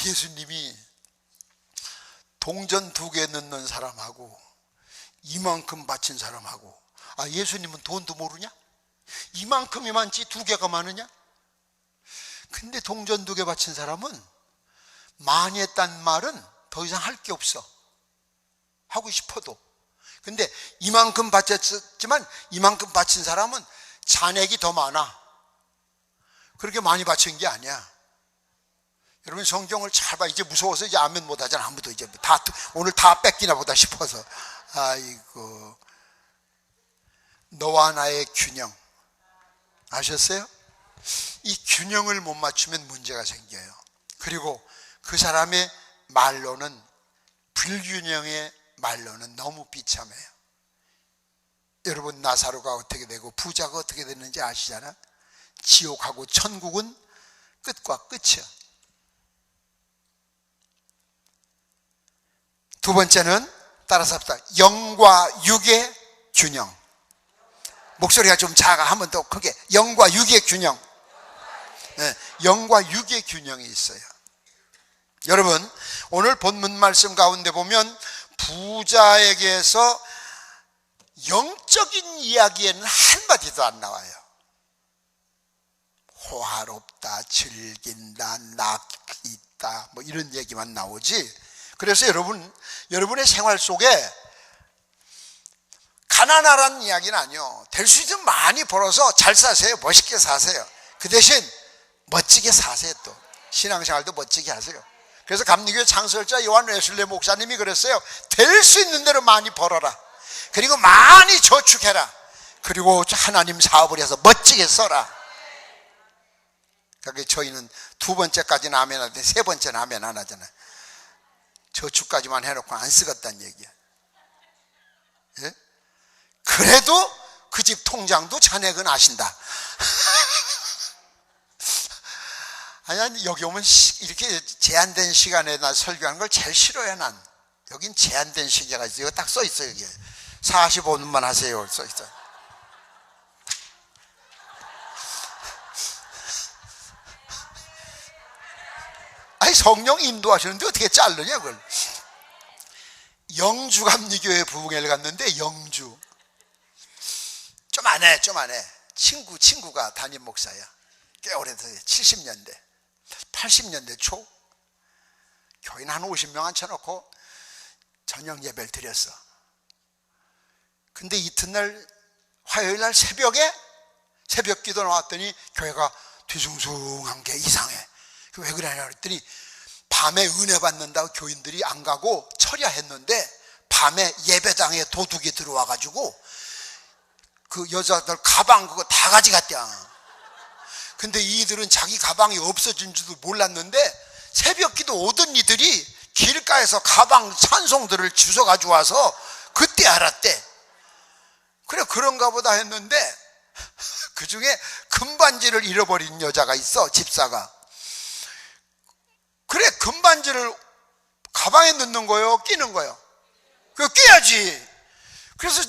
예수님이 동전 2개 넣는 사람하고 이만큼 바친 사람하고, 아 예수님은 돈도 모르냐? 이만큼이 많지 2개가 많으냐? 근데 동전 2개 바친 사람은 많이 했단 말은 더 이상 할 게 없어. 하고 싶어도. 근데 이만큼 바쳤지만 이만큼 바친 사람은 잔액이 더 많아. 그렇게 많이 바친 게 아니야. 여러분 성경을 잘 봐. 이제 무서워서 이제 아멘 못 하잖아. 아무도 이제 다 오늘 다 뺏기나 보다 싶어서. 아이고, 너와 나의 균형 아셨어요? 이 균형을 못 맞추면 문제가 생겨요. 그리고 그 사람의 말로는, 불균형의 말로는 너무 비참해요. 여러분 나사로가 어떻게 되고 부자가 어떻게 됐는지 아시잖아. 지옥하고 천국은 끝과 끝이야. 두 번째는 따라서 합시다. 영과 육의 균형. 목소리가 좀 작아. 한 번 더 크게. 영과 육의 균형. 네, 영과 육의 균형이 있어요. 여러분 오늘 본문 말씀 가운데 보면 부자에게서 영적인 이야기에는 한마디도 안 나와요. 호화롭다, 즐긴다, 낙 있다, 뭐 이런 얘기만 나오지. 그래서 여러분의 생활 속에 가난하라는 이야기는 아니요. 될 수 있으면 많이 벌어서 잘 사세요. 멋있게 사세요. 그 대신 멋지게 사세요. 또 신앙생활도 멋지게 하세요. 그래서 감리교회 창설자 요한 웨슬레 목사님이 그랬어요. 될 수 있는 대로 많이 벌어라. 그리고 많이 저축해라. 그리고 하나님 사업을 해서 멋지게 써라. 그러니까 저희는 2번째까지는 아멘 하는데 3번째는 아멘 안 하잖아요. 저축까지만 해놓고 안 쓰겠다는 얘기야. 예? 그래도 그 집 통장도 잔액은 아신다. 아니 여기 오면 이렇게 제한된 시간에 나 설교하는 걸 제일 싫어해. 난 여긴 제한된 시기가 있어요. 이거 딱 써 있어요. 여기 45분만 하세요 써 있어요. 아니 성령 인도하시는데 어떻게 자르냐 그걸. 영주 감리교회 부흥회를 갔는데 영주 좀 안 해. 친구가 담임 목사야. 꽤 오래돼요. 70년대 80년대 초 교인 한 50명 앉혀놓고 저녁 예배를 드렸어. 근데 이튿날 화요일날 새벽에 새벽 기도 나왔더니 교회가 뒤숭숭한 게 이상해. 왜 그러냐 그랬더니 밤에 은혜 받는다고 교인들이 안 가고 철야했는데 밤에 예배당에 도둑이 들어와가지고 그 여자들 가방 그거 다 가져갔대요. 근데 이들은 자기 가방이 없어진 줄도 몰랐는데 새벽 기도 오던 이들이 길가에서 가방 찬송들을 주워 가져와서 그때 알았대. 그래 그런가 보다 했는데 그 중에 금반지를 잃어버린 여자가 있어. 집사가. 그래 금반지를 가방에 넣는 거요? 끼는 거요? 그거 끼야지. 그래서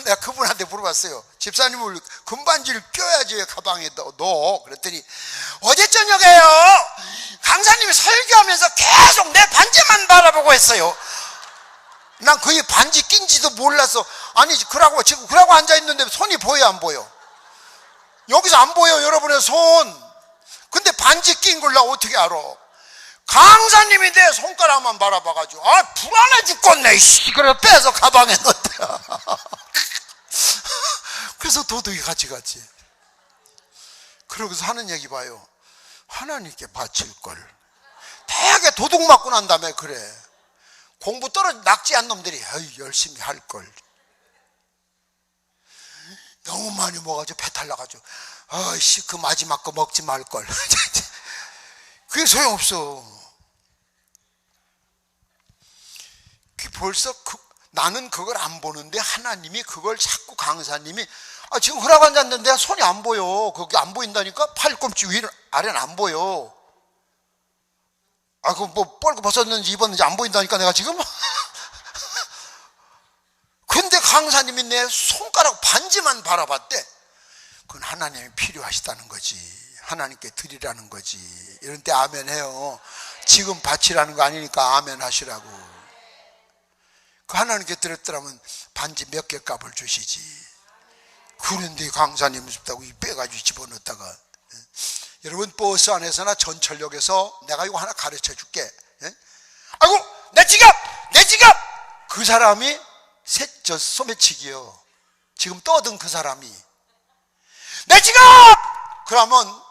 내가 그분한테 물어봤어요. 집사님을 금반지를 껴야지 왜 가방에 넣어? 그랬더니 어제 저녁에요 강사님이 설교하면서 계속 내 반지만 바라보고 했어요. 난 거기 반지 낀지도 몰라서. 아니 지금 그러고 앉아있는데 손이 보여 안 보여? 여기서 안 보여 여러분의 손. 근데 반지 낀 걸 나 어떻게 알아? 강사님이 내 손가락만 바라봐가지고 불안해 죽겠네. 그래 빼서 가방에 넣었대. 그래서 도둑이 같이 갔지. 그러고서 하는 얘기 봐요. 하나님께 바칠걸. 대개 도둑 맞고 난 다음에 그래. 공부 떨어져 낙지한 놈들이 열심히 할걸. 너무 많이 먹어가지고 배탈 나가지고 아이씨 그 마지막 거 먹지 말걸. 그게 소용없어. 벌써 나는 그걸 안 보는데 하나님이 그걸 자꾸 강사님이 지금 허락 앉았는데 손이 안 보여. 거기 안 보인다니까. 팔꿈치 위 아래는 안 보여. 그 뭐 뻘거 벗었는지 입었는지 안 보인다니까 내가 지금. 근데 강사님이 내 손가락 반지만 바라봤대. 그건 하나님이 필요하시다는 거지. 하나님께 드리라는 거지. 이런 때 아멘 해요. 지금 바치라는 거 아니니까 아멘 하시라고. 그 하나님께 드렸더라면 반지 몇 개 값을 주시지. 그런데 강사님 싶다고 빼가지고 집어넣었다가. 여러분 버스 안에서나 전철역에서 내가 이거 하나 가르쳐 줄게. 아이고 내 지갑! 내 지갑! 그 사람이 소매치기요. 지금 떠든 그 사람이 내 지갑! 그러면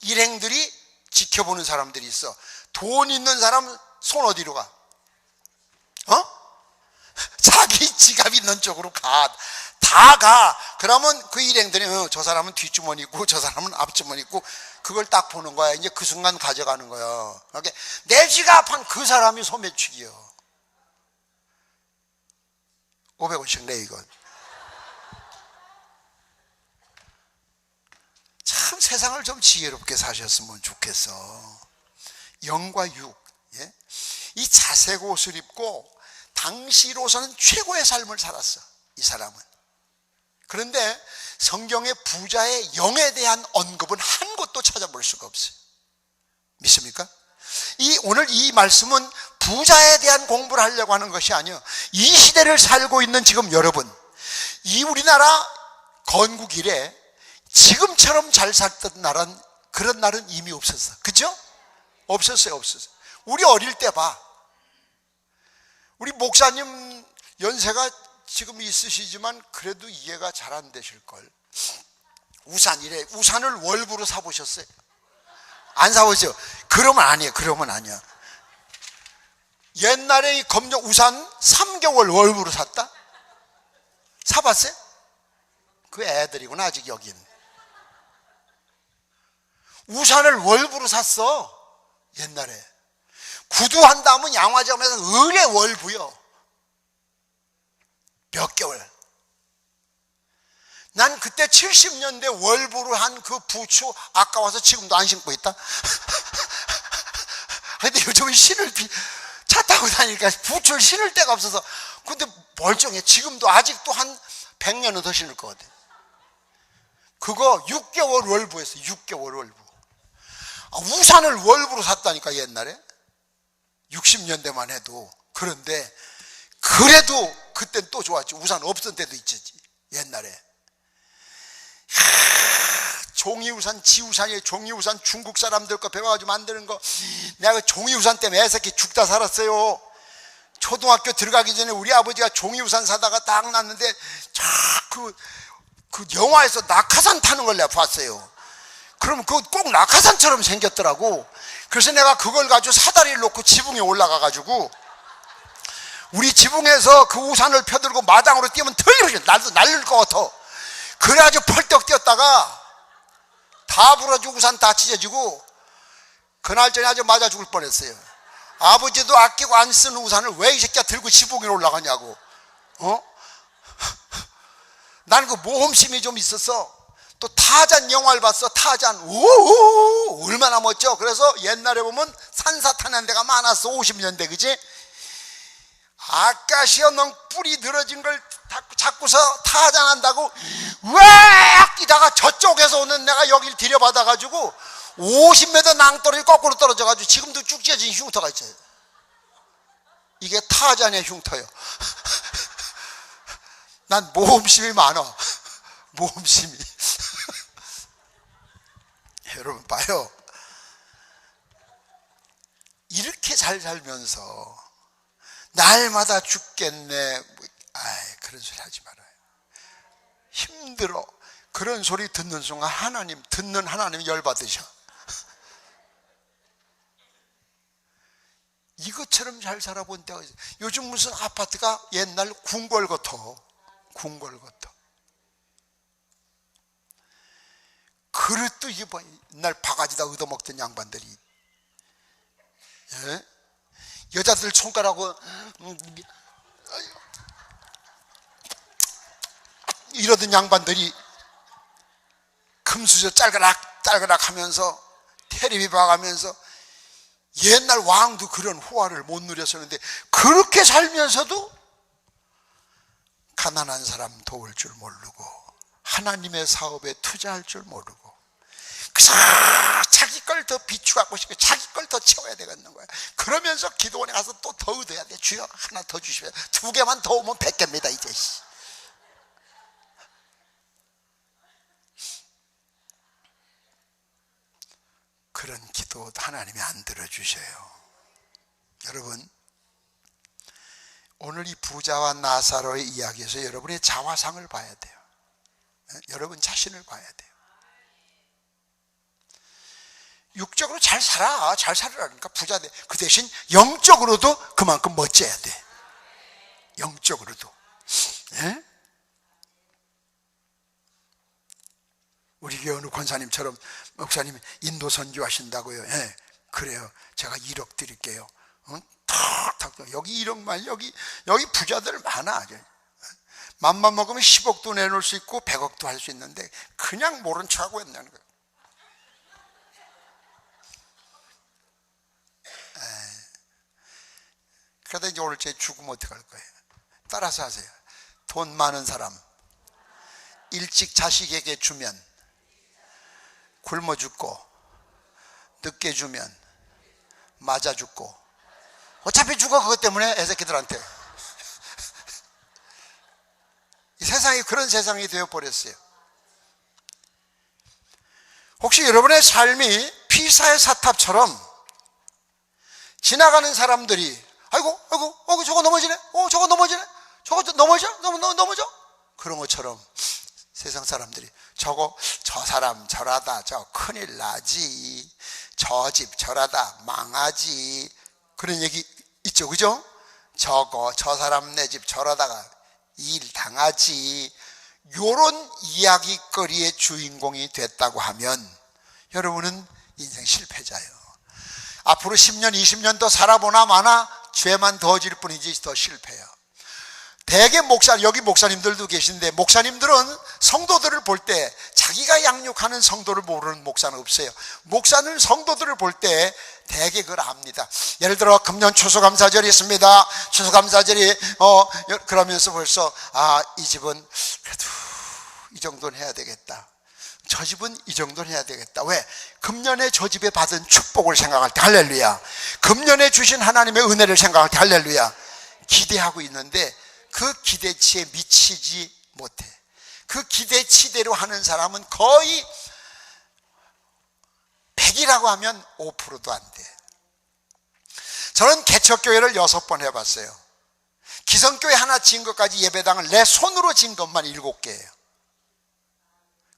일행들이 지켜보는 사람들이 있어. 돈 있는 사람 손 어디로 가? 자기 지갑 있는 쪽으로 가. 다 가. 그러면 그 일행들이 저 사람은 뒷주머니 있고 저 사람은 앞주머니 있고 그걸 딱 보는 거야. 이제 그 순간 가져가는 거야. 그러니까 내 지갑 한 그 사람이 소매치기요. 500원씩 내 이건. 참 세상을 좀 지혜롭게 사셨으면 좋겠어. 영과 육. 예? 이 자색 옷을 입고 당시로서는 최고의 삶을 살았어. 이 사람은. 그런데 성경의 부자의 영에 대한 언급은 한 곳도 찾아볼 수가 없어요. 믿습니까? 오늘 이 말씀은 부자에 대한 공부를 하려고 하는 것이 아니에요. 이 시대를 살고 있는 지금 여러분, 이 우리나라 건국 이래 지금처럼 잘 살던 나라는 그런 날은 이미 없었어. 그죠? 없었어요. 우리 어릴 때 봐. 우리 목사님 연세가 지금 있으시지만 그래도 이해가 잘 안 되실걸. 우산이래. 우산을 월부로 사보셨어요? 안 사보죠? 그러면 아니야. 옛날에 이 검정 우산 3개월 월부로 샀다? 사봤어요? 그 애들이구나 아직 여긴. 우산을 월부로 샀어. 옛날에. 구두 한다면 양화점에서 의뢰 월부요. 몇 개월. 난 그때 70년대 월부로 한 그 부츠 아까워서 지금도 안 신고 있다. 근데 요즘은 차 타고 다니니까 부츠를 신을 데가 없어서. 근데 멀쩡해. 지금도 아직도 한 100년은 더 신을 것 같아. 그거 6개월 월부였어. 6개월 월부. 우산을 월부로 샀다니까 옛날에. 60년대만 해도. 그런데 그래도 그땐 또 좋았지. 우산 없던 때도 있지 옛날에. 종이우산, 지우산이에요. 종이우산 중국 사람들 거 배워가지고 만드는 거. 내가 그 종이우산 때문에 애새끼 죽다 살았어요. 초등학교 들어가기 전에 우리 아버지가 종이우산 사다가 딱 놨는데 그 영화에서 낙하산 타는 걸 내가 봤어요. 그러면 그거 꼭 낙하산처럼 생겼더라고. 그래서 내가 그걸 가지고 사다리를 놓고 지붕에 올라가가지고 우리 지붕에서 그 우산을 펴들고 마당으로 뛰면 털리면 날릴 것 같아. 그래가지고 펄떡 뛰었다가 다 부러지고 우산 다 찢어지고 그날 전에 아주 맞아 죽을 뻔했어요. 아버지도 아끼고 안 쓰는 우산을 왜 이 새끼야 들고 지붕에 올라가냐고. 나는 그 모험심이 좀 있었어. 또 타잔 영화를 봤어. 타잔. 오 얼마나 멋져. 그래서 옛날에 보면 산사 타는 데가 많았어. 50년대 그지? 아까시어 넌 뿌리 늘어진 걸 잡고서 타잔한다고 으악 뛰다가 저쪽에서 오는 내가 여길 들여받아가지고 50m 낭떠러지 거꾸로 떨어져가지고 지금도 쭉 찢어진 흉터가 있어요. 이게 타잔의 흉터예요. 난 모험심이 많아. 모험심이. 여러분 봐요. 이렇게 잘 살면서 날마다 죽겠네. 그런 소리 하지 말아요. 힘들어. 그런 소리 듣는 순간 듣는 하나님이 열받으셔. 이것처럼 잘 살아본 때가 있어요. 요즘 무슨 아파트가 옛날 궁궐 같아. 궁궐 같아. 그릇도 이거 옛날 바가지다 얻어먹던 양반들이, 예? 여자들 손가락으로 이러던 양반들이 금수저 짤그락 짤그락 하면서 테레비 봐가면서, 옛날 왕도 그런 호화를 못 누렸었는데 그렇게 살면서도 가난한 사람 도울 줄 모르고 하나님의 사업에 투자할 줄 모르고 그래서 자기 걸 더 비추갖고 싶고 자기 걸 더 채워야 되겠는 거야. 그러면서 기도원에 가서 또 더 얻어야 돼. 주여 하나 더 주시면, 2개만 더 오면 100개입니다 이제. 그런 기도 하나님이 안 들어주셔요. 여러분, 오늘 이 부자와 나사로의 이야기에서 여러분의 자화상을 봐야 돼요. 여러분 자신을 봐야 돼요. 육적으로 잘 살아, 잘 살으라니까 부자 돼. 그 대신 영적으로도 그만큼 멋져야 돼. 영적으로도. 예? 우리 교회 어느 권사님처럼, 목사님 인도 선교하신다고요. 예, 그래요. 제가 1억 드릴게요. 탁탁 여기 1억만, 여기 부자들 많아. 맘만 먹으면 10억도 내놓을 수 있고 100억도 할 수 있는데 그냥 모른 척하고 했냐는 거예요. 그러다 이제 오늘 제 죽으면 어떡할 거예요? 따라서 하세요. 돈 많은 사람 일찍 자식에게 주면 굶어 죽고, 늦게 주면 맞아 죽고, 어차피 죽어 그것 때문에 애새끼들한테. 이 세상이 그런 세상이 되어버렸어요. 혹시 여러분의 삶이 피사의 사탑처럼 지나가는 사람들이 아이고 저거 넘어지네, 저거 넘어지네, 저거 넘어져 그런 것처럼 세상 사람들이 저 사람 저라다, 저 큰일 나지, 저 집 저라다 망하지, 그런 얘기 있죠, 그죠? 저 사람 내 집 저러다가 일 당하지, 요런 이야기거리의 주인공이 됐다고 하면 여러분은 인생 실패자예요. 앞으로 10년 20년 더 살아보나 마나 죄만 더 질 뿐이지 더 실패해요. 대개 여기 목사님들도 계신데, 목사님들은 성도들을 볼 때 자기가 양육하는 성도를 모르는 목사는 없어요. 목사는 성도들을 볼 때 대개 그걸 압니다. 예를 들어 금년 추수감사절이 있습니다. 추수감사절이 그러면서 벌써 이 집은 그래도 이 정도는 해야 되겠다, 저 집은 이 정도는 해야 되겠다. 왜? 금년에 저 집에 받은 축복을 생각할 때 할렐루야, 금년에 주신 하나님의 은혜를 생각할 때 할렐루야, 기대하고 있는데 그 기대치에 미치지 못해. 그 기대치대로 하는 사람은 거의 100이라고 하면 5%도 안 돼. 저는 개척교회를 6번 해봤어요. 기성교회 하나 지은 것까지 예배당을 내 손으로 지은 것만 7개예요.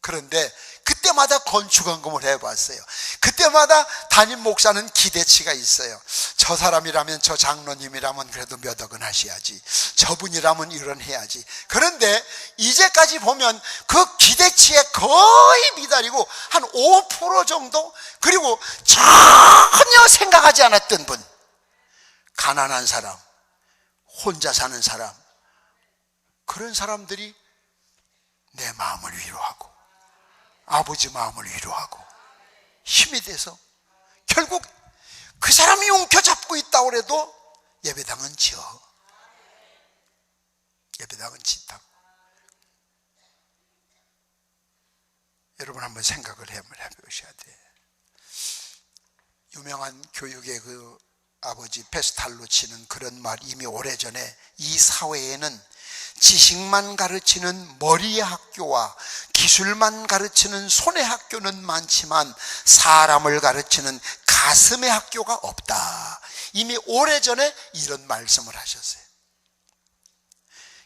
그런데 그때마다 건축헌금을 해봤어요. 그때마다 담임 목사는 기대치가 있어요. 저 사람이라면, 저 장로님이라면 그래도 몇 억은 하셔야지, 저분이라면 이런 해야지. 그런데 이제까지 보면 그 기대치에 거의 미달이고 한 5% 정도, 그리고 전혀 생각하지 않았던 분, 가난한 사람, 혼자 사는 사람, 그런 사람들이 내 마음을 위로하고 아버지 마음을 위로하고 힘이 돼서 결국 그 사람이 움켜잡고 있다고 해도 예배당은 지어. 예배당은 짓다고. 여러분 한번 생각을 해보셔야 돼. 유명한 교육의 그 아버지 페스탈로치는 그런 말, 이미 오래전에 이 사회에는 지식만 가르치는 머리의 학교와 기술만 가르치는 손의 학교는 많지만 사람을 가르치는 가슴의 학교가 없다. 이미 오래전에 이런 말씀을 하셨어요.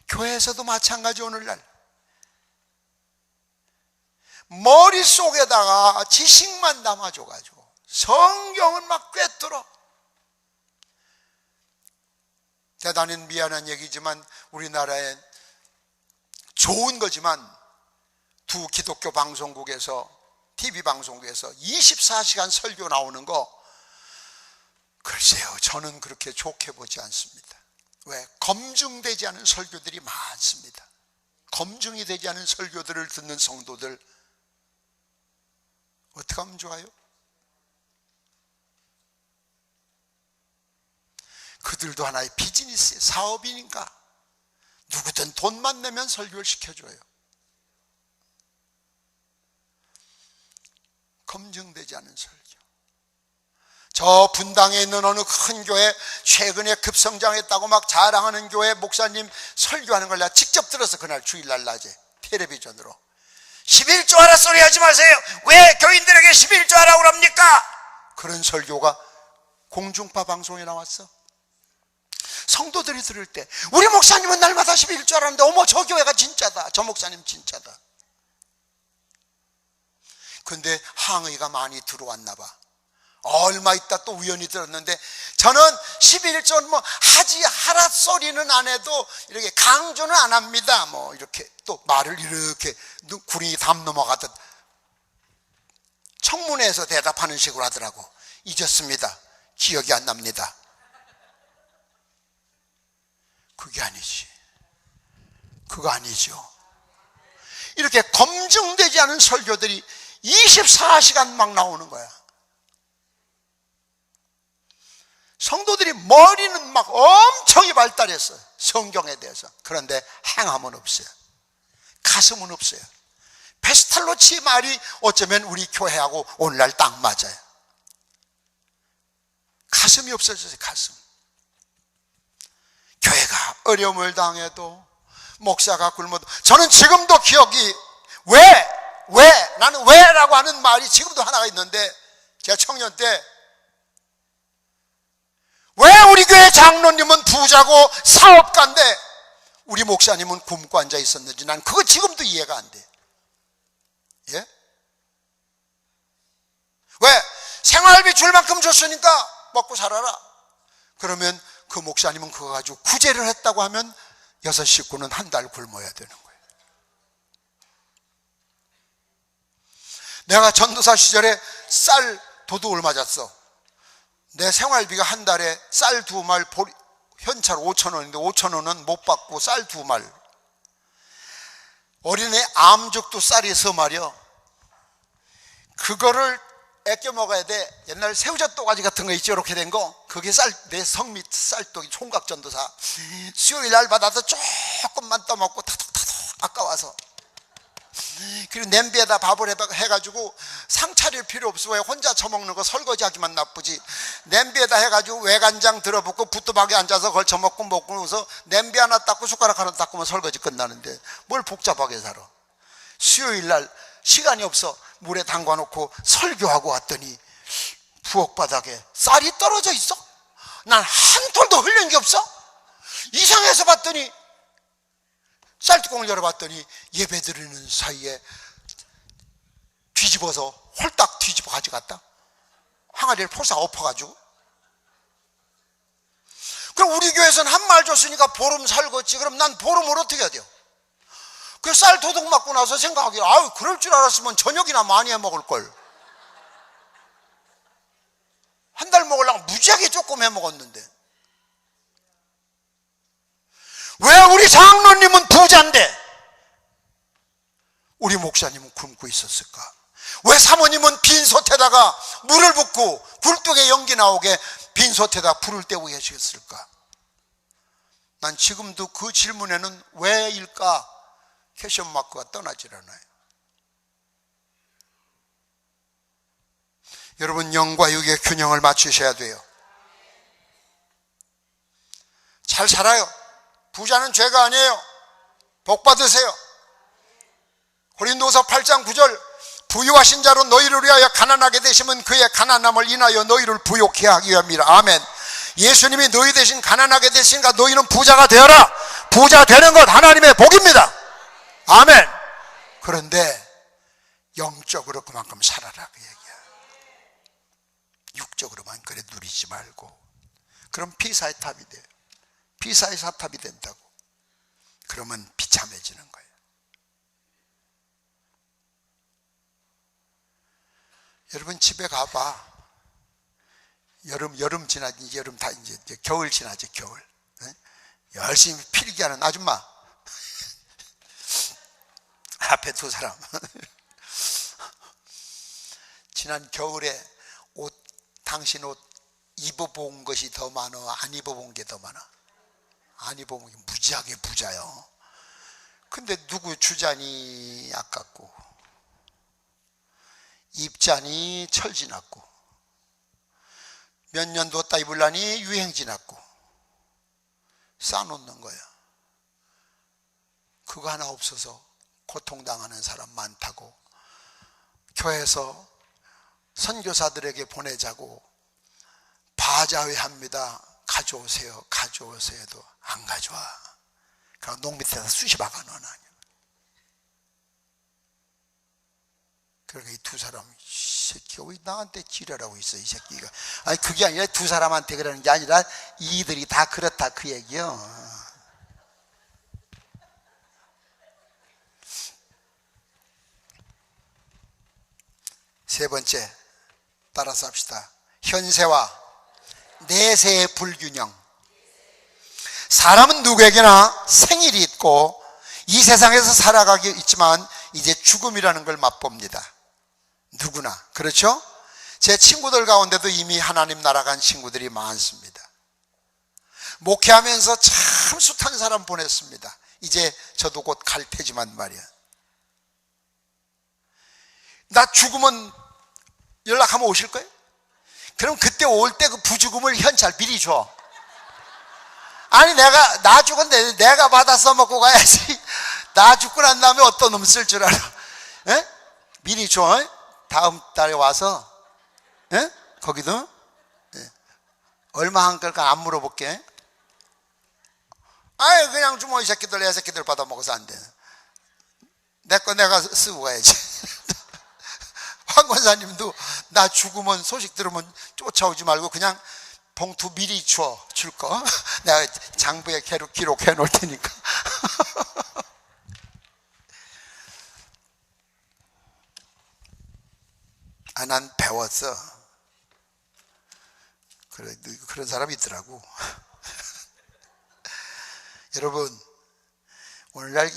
교회에서도 마찬가지. 오늘날 머릿속에다가 지식만 담아줘가지고 성경은 막 꿰뚫어. 대단히 미안한 얘기지만 우리나라에 좋은 거지만 두 기독교 방송국에서 TV 방송국에서 24시간 설교 나오는 거, 글쎄요, 저는 그렇게 좋게 보지 않습니다. 왜? 검증되지 않은 설교들이 많습니다. 검증이 되지 않은 설교들을 듣는 성도들 어떻게 하면 좋아요? 그들도 하나의 비즈니스의 사업인인가? 누구든 돈만 내면 설교를 시켜줘요. 검증되지 않은 설교. 저 분당에 있는 어느 큰 교회, 최근에 급성장했다고 막 자랑하는 교회 목사님 설교하는 걸 내가 직접 들어서 그날 주일날 낮에 텔레비전으로 11조 하라 소리 하지 마세요. 왜 교인들에게 11조 하라고 그럽니까? 그런 설교가 공중파 방송에 나왔어. 성도들이 들을 때 우리 목사님은 날마다 11조 하라는데 어머 저 교회가 진짜다, 저 목사님 진짜다. 근데 항의가 많이 들어왔나 봐. 얼마 있다 또 우연히 들었는데, 저는 11조 뭐 하라 소리는 안 해도 이렇게 강조는 안 합니다, 뭐 이렇게 또 말을 이렇게 구린이 담 넘어가듯 청문회에서 대답하는 식으로 하더라고. 잊었습니다, 기억이 안 납니다. 그게 아니지. 그거 아니죠. 이렇게 검증되지 않은 설교들이 24시간 막 나오는 거야. 성도들이 머리는 막 엄청이 발달했어요, 성경에 대해서. 그런데 행함은 없어요. 가슴은 없어요. 베스탈로치 말이 어쩌면 우리 교회하고 오늘날 딱 맞아요. 가슴이 없어졌어요. 가슴. 교회가 어려움을 당해도, 목사가 굶어도, 저는 지금도 기억이, 나는 왜라고 하는 말이 지금도 하나가 있는데, 제가 청년 때 왜 우리 교회 장로님은 부자고 사업가인데 우리 목사님은 굶고 앉아 있었는지 난 그거 지금도 이해가 안 돼. 예? 왜? 생활비 줄 만큼 줬으니까 먹고 살아라. 그러면 그 목사님은 그거 가지고 구제를 했다고 하면 6 식구는 한 달 굶어야 되는 거예요. 내가 전도사 시절에 쌀 도둑을 맞았어. 내 생활비가 한 달에 쌀 2말, 현찰 5,000원인데 5,000원은 못 받고 쌀 2말. 어린애 암죽도 쌀에서 말이야. 그거를 애껴 먹어야 돼. 옛날 새우젓 도가지 같은 거 있죠, 이렇게 된 거. 그게 내 성밑 쌀떡이 총각전도사. 수요일 날 받아서 조금만 떠먹고 타덕타덕 아까워서. 그리고 냄비에다 밥을 해가지고 상 차릴 필요 없어. 왜 혼자 처먹는 거 설거지하기만 나쁘지. 냄비에다 해가지고 외간장 들어붓고 부뚜막에 앉아서 걸쳐 먹고 나서 냄비 하나 닦고 숟가락 하나 닦으면 설거지 끝나는데 뭘 복잡하게 살아. 수요일 날 시간이 없어. 물에 담가놓고 설교하고 왔더니 부엌바닥에 쌀이 떨어져 있어. 난 한 톨도 흘린 게 없어. 이상해서 봤더니, 쌀뚜껑을 열어봤더니 예배 드리는 사이에 뒤집어서 홀딱 뒤집어 가져갔다. 항아리를 폴싹 엎어가지고. 그럼 우리 교회에서는 한 말 줬으니까 보름 살겠지. 그럼 난 보름을 어떻게 해야 돼요? 그 쌀 도둑 맞고 나서 생각하기를, 아유 그럴 줄 알았으면 저녁이나 많이 해 먹을 걸. 한 달 먹으려고 무지하게 조금 해 먹었는데. 왜 우리 장로님은 부자인데 우리 목사님은 굶고 있었을까? 왜 사모님은 빈솥에다가 물을 붓고 굴뚝에 연기 나오게 빈솥에다 불을 떼고 계셨을까? 난 지금도 그 질문에는 왜일까? 퀘션 마크가 떠나질 않아요. 여러분, 영과 육의 균형을 맞추셔야 돼요. 잘 살아요. 부자는 죄가 아니에요. 복 받으세요. 고린도서 8장 9절, 부유하신 자로 너희를 위하여 가난하게 되시면 그의 가난함을 인하여 너희를 부욕케 하기 위함이라. 아멘. 예수님이 너희 대신 가난하게 되시니까 너희는 부자가 되어라. 부자 되는 것 하나님의 복입니다. 아멘. 그런데 영적으로 그만큼 살아라, 그 얘기야. 육적으로만 그래 누리지 말고. 그럼 피사의 탑이 돼요. 피사의 사탑이 된다고. 그러면 비참해지는 거예요. 여러분 집에 가봐. 여름 지나지, 이제 여름 다 이제 겨울 지나지, 겨울. 열심히 필기하는 아줌마. 앞에 두 사람. 지난 겨울에 당신 옷 입어본 것이 더 많아, 안 입어본 게 더 많아? 안 입어본 게 무지하게 부자요. 근데 누구 주자니 아깝고, 입자니 철 지났고, 몇 년 뒀다 입으려니 유행 지났고, 싸놓는 거야. 그거 하나 없어서 고통당하는 사람 많다고 교회에서 선교사들에게 보내자고 바자회 합니다. 가져오세요, 가져오세요 해도 안 가져와. 그럼 농 밑에다 쑤시 박아 넣어놔. 그러니까 이 두 사람, 이 새끼가 왜 나한테 지랄하고 있어, 이 새끼가. 아니, 그게 아니라 두 사람한테 그러는 게 아니라 이들이 다 그렇다, 그 얘기요. 세 번째, 따라서 합시다. 현세와 내세의 불균형. 사람은 누구에게나 생일이 있고 이 세상에서 살아가기 있지만 이제 죽음이라는 걸 맛봅니다. 누구나. 그렇죠? 제 친구들 가운데도 이미 하나님 나라 간 친구들이 많습니다. 목회하면서 참 숱한 사람 보냈습니다. 이제 저도 곧 갈 테지만 말이야. 나 죽으면 연락하면 오실 거예요? 그럼 그때 올 때 그 부죽음을 현찰 미리 줘. 아니, 나 죽은데 내가 받아 써먹고 가야지. 나 죽고 난 다음에 어떤 놈 쓸 줄 알아. 에? 미리 줘. 다음 달에 와서, 에? 거기도? 에. 얼마 한 걸까 안 물어볼게. 아유, 그냥 주모 이 새끼들, 애 새끼들 받아 먹어서 안 돼. 내 거 내가 쓰고 가야지. 황 권사님도 나 죽으면 소식 들으면 쫓아오지 말고 그냥 봉투 미리 줄 거. 내가 장부에 기록해 놓을 테니까. 아, 난 배웠어. 그래, 그런 사람이 있더라고. 여러분, 오늘날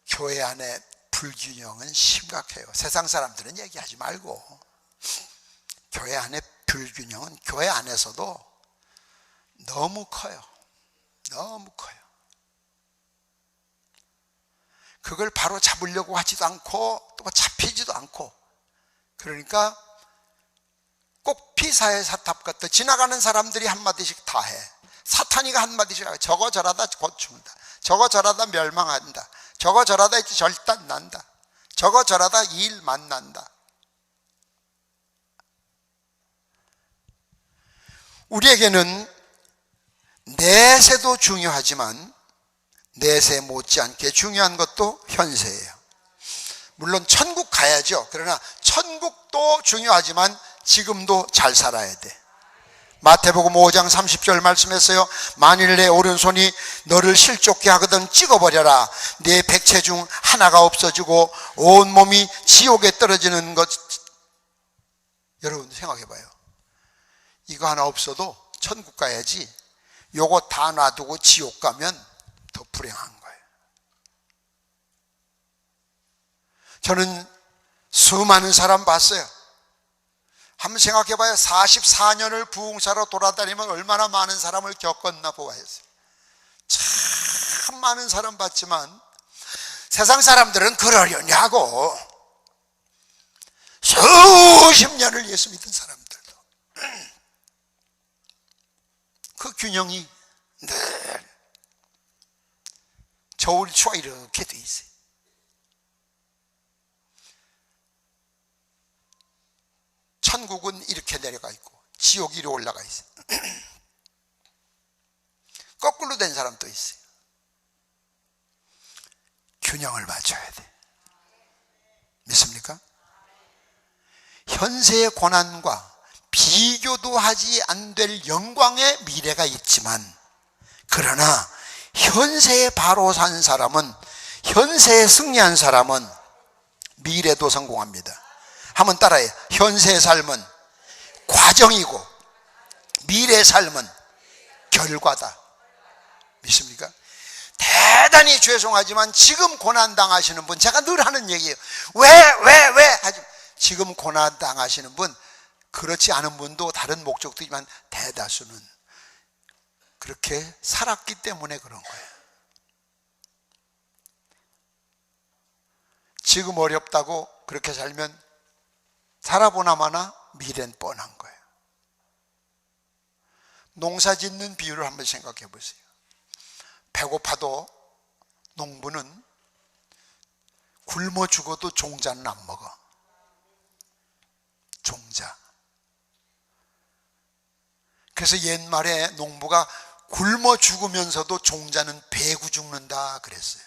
교회 안에 불균형은 심각해요. 세상 사람들은 얘기하지 말고. 교회 안에 불균형은 교회 안에서도 너무 커요. 너무 커요. 그걸 바로 잡으려고 하지도 않고 또 잡히지도 않고. 그러니까 꼭 피사의 사탑 같다. 지나가는 사람들이 한마디씩 다 해. 사탄이가 한마디씩 하고 저거 저러다 곧 죽는다. 저거 저러다 멸망한다. 저거 저러다 절단 난다. 저거 저러다 일 만난다. 우리에게는 내세도 중요하지만 내세 못지않게 중요한 것도 현세예요. 물론 천국 가야죠. 그러나 천국도 중요하지만 지금도 잘 살아야 돼. 마태복음 5장 30절 말씀했어요. 만일 내 오른손이 너를 실족게 하거든 찍어버려라. 내 백체 중 하나가 없어지고 온몸이 지옥에 떨어지는 것. 여러분 생각해봐요. 이거 하나 없어도 천국 가야지. 요거 다 놔두고 지옥 가면 더 불행한 거예요. 저는 수많은 사람 봤어요. 한번 생각해봐요. 44년을 부흥사로 돌아다니면 얼마나 많은 사람을 겪었나 보아요. 참 많은 사람 봤지만 세상 사람들은 그러려냐고. 수십 년을 예수 믿은 사람들도 그 균형이 늘 저울 추가 이렇게 돼 있어요. 천국은 이렇게 내려가 있고 지옥이 이리 올라가 있어요. 거꾸로 된 사람도 있어요. 균형을 맞춰야 돼. 믿습니까? 현세의 고난과 비교도 하지 안 될 영광의 미래가 있지만, 그러나 현세에 바로 산 사람은, 현세에 승리한 사람은 미래도 성공합니다. 한번 따라해요. 현세의 삶은 과정이고 미래의 삶은 결과다. 믿습니까? 대단히 죄송하지만 지금 고난당하시는 분, 제가 늘 하는 얘기예요. 왜? 하지. 지금 고난당하시는 분, 그렇지 않은 분도 다른 목적도 있지만 대다수는 그렇게 살았기 때문에 그런 거예요. 지금 어렵다고 그렇게 살면 살아보나마나 미래는 뻔한 거예요. 농사 짓는 비유를 한번 생각해 보세요. 배고파도 농부는 굶어 죽어도 종자는 안 먹어. 종자. 그래서 옛말에 농부가 굶어 죽으면서도 종자는 배고 죽는다 그랬어요.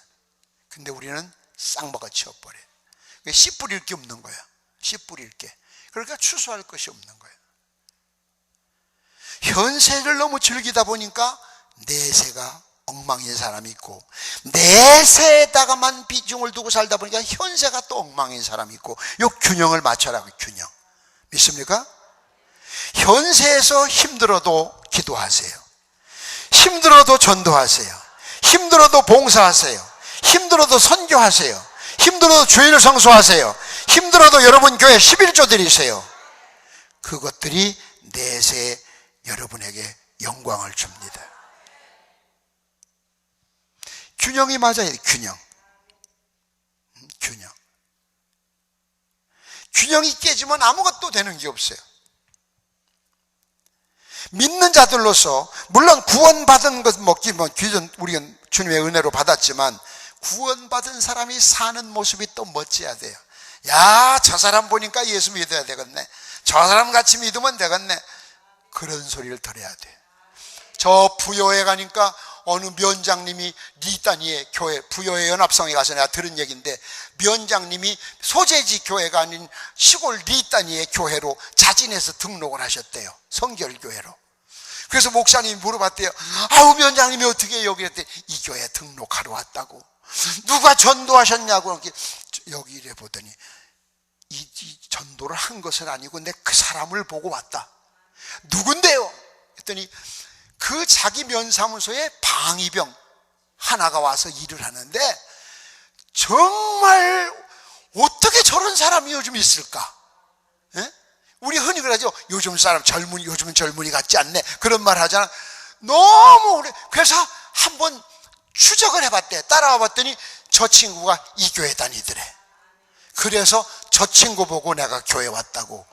근데 우리는 쌍박아 치워버려요. 씨 뿌릴 게 없는 거야. 씨 뿌릴 게. 그러니까 추수할 것이 없는 거예요. 현세를 너무 즐기다 보니까 내세가 엉망인 사람이 있고, 내세에다가만 비중을 두고 살다 보니까 현세가 또 엉망인 사람이 있고, 이 균형을 맞춰라고. 균형. 믿습니까? 현세에서 힘들어도 기도하세요. 힘들어도 전도하세요. 힘들어도 봉사하세요. 힘들어도 선교하세요. 힘들어도 주일을 성수하세요. 힘들어도 여러분 교회 11조 드리세요. 그것들이 내세 여러분에게 영광을 줍니다. 균형이 맞아야 돼. 균형. 균형이 깨지면 아무것도 되는 게 없어요. 믿는 자들로서 물론 구원받은 것 먹기 우리가 주님의 은혜로 받았지만, 구원받은 사람이 사는 모습이 또 멋져야 돼요. 야, 저 사람 보니까 예수 믿어야 되겠네. 저 사람 같이 믿으면 되겠네. 그런 소리를 들어야 돼. 저 부여에 가니까 어느 면장님이 리따니의 교회, 부여의 연합성에 가서 내가 들은 얘기인데, 면장님이 소재지 교회가 아닌 시골 리따니의 교회로 자진해서 등록을 하셨대요. 성결교회로. 그래서 목사님이 물어봤대요. 아우, 면장님이 어떻게 여기 했대? 이 교회에 등록하러 왔다고. 누가 전도하셨냐고. 여기 이래 보더니 이 전도를 한 것은 아니고 내 그 사람을 보고 왔다. 누군데요? 했더니 그 자기 면사무소에 방위병 하나가 와서 일을 하는데, 정말 어떻게 저런 사람이 요즘 있을까? 예? 우리 흔히 그러죠. 요즘은 젊은이 같지 않네. 그런 말 하잖아. 너무 오래. 그래서 한번 추적을 해봤대. 따라와 봤더니 저 친구가 이 교회 다니더래. 그래서 저 친구 보고 내가 교회 왔다고.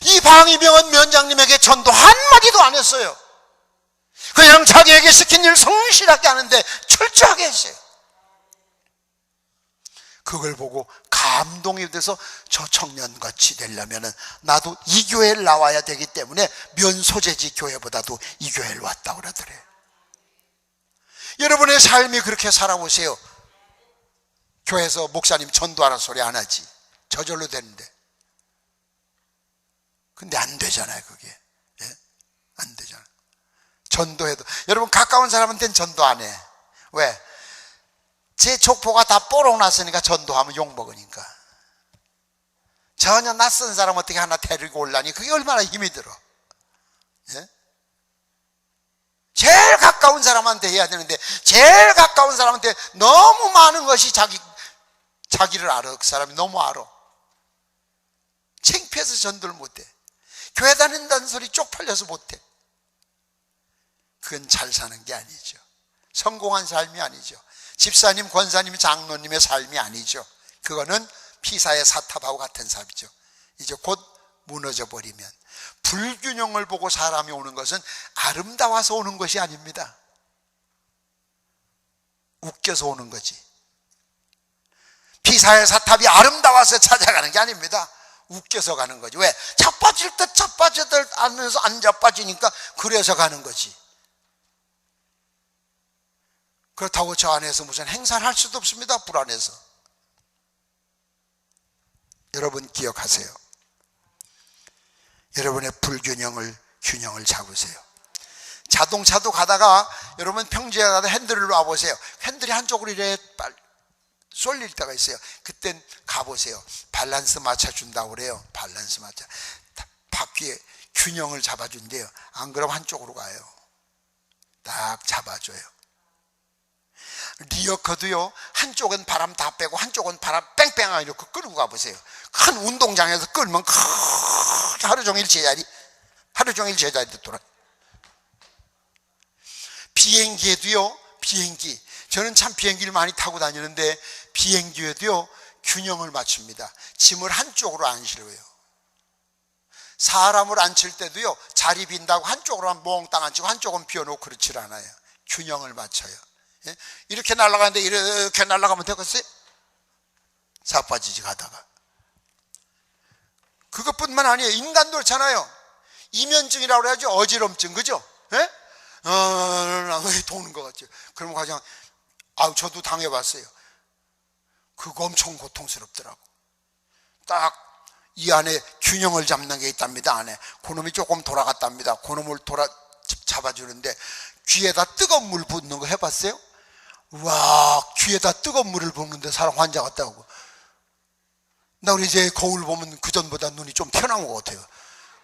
이 방위병은 면장님에게 전도 한마디도 안 했어요. 그냥 자기에게 시킨 일 성실하게 하는데 철저하게 했어요. 그걸 보고 감동이 돼서 저 청년같이 되려면 나도 이 교회를 나와야 되기 때문에 면소재지 교회보다도 이 교회를 왔다고 그러더래요. 여러분의 삶이 그렇게 살아보세요. 교회에서 목사님 전도하라는 소리 안 하지. 저절로 되는데. 근데 안 되잖아요, 그게. 예? 안 되잖아요. 전도해도. 여러분, 가까운 사람한테는 전도 안 해. 왜? 제 족보가 다 뽀록 났으니까 전도하면 욕먹으니까. 전혀 낯선 사람 어떻게 하나 데리고 올라니? 그게 얼마나 힘이 들어. 예? 제일 가까운 사람한테 해야 되는데, 제일 가까운 사람한테 너무 많은 것이 자기를 알아. 그 사람이 너무 알아. 창피해서 전도를 못해. 교회 다닌다는 소리 쪽팔려서 못해. 그건 잘 사는 게 아니죠. 성공한 삶이 아니죠. 집사님, 권사님, 장로님의 삶이 아니죠. 그거는 피사의 사탑하고 같은 삶이죠. 이제 곧 무너져 버리면. 불균형을 보고 사람이 오는 것은 아름다워서 오는 것이 아닙니다. 웃겨서 오는 거지. 피사의 사탑이 아름다워서 찾아가는 게 아닙니다. 웃겨서 가는 거지. 왜? 자빠질 듯 자빠질 듯 하면서 안 자빠지니까 그래서 가는 거지. 그렇다고 저 안에서 무슨 행사를 할 수도 없습니다. 불안해서. 여러분 기억하세요. 여러분의 균형을 잡으세요. 자동차도 가다가 여러분 평지에 가다 핸들을 놔보세요. 핸들이 한쪽으로 이래 쏠릴 때가 있어요. 그땐 가보세요. 밸런스 맞춰준다고 그래요. 밸런스 맞춰. 바퀴에 균형을 잡아준대요. 안 그러면 한쪽으로 가요. 딱 잡아줘요. 리어커도요, 한쪽은 바람 다 빼고 한쪽은 바람 뺑뺑하게 이렇게 끌고 가보세요. 큰 운동장에서 끌면 하루 종일 제자리 돌아. 비행기에도요, 비행기, 저는 참 비행기를 많이 타고 다니는데 비행기에도요 균형을 맞춥니다. 짐을 한쪽으로 안 실어요. 사람을 앉힐 때도요, 자리 빈다고 한쪽으로만 몽땅 앉히고 한쪽은 비워놓고 그렇지 않아요. 균형을 맞춰요. 예? 이렇게 날아가는데 이렇게 날아가면 되겠어요? 자빠지지 가다가. 그것뿐만 아니에요. 인간도 그렇잖아요. 이면증이라고 그래야죠. 어지럼증, 그죠? 예? 도는 것 같죠. 그러면 가장, 저도 당해봤어요. 그거 엄청 고통스럽더라고. 딱 이 안에 균형을 잡는 게 있답니다. 안에 그놈이 조금 돌아갔답니다. 그놈을 잡아주는데 귀에다 뜨거운 물 붓는 거 해봤어요? 와, 귀에다 뜨거운 물을 붓는데 사람 환자 같다고. 나 우리 이제 거울 보면 그전보다 눈이 좀 튀어나온 것 같아요.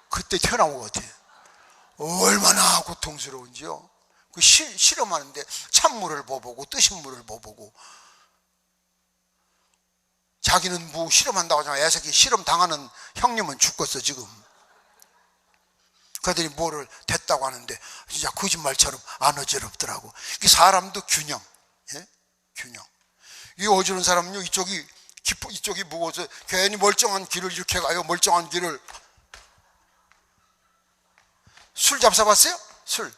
그때 튀어나온 것 같아요. 얼마나 고통스러운지요. 그 실험하는데 찬물을 보보고 뜨신 물을 보보고, 자기는 뭐 실험한다고 하잖아. 애새끼 실험 당하는 형님은 죽겠어 지금. 그들이 뭐를 됐다고 하는데 진짜 거짓말처럼 안 어지럽더라고. 이 사람도 균형, 예? 균형. 이 어지러운 사람은요, 이쪽이 무거워서 괜히 멀쩡한 길을 이렇게 가요. 멀쩡한 길을. 술 잡숴봤어요? 술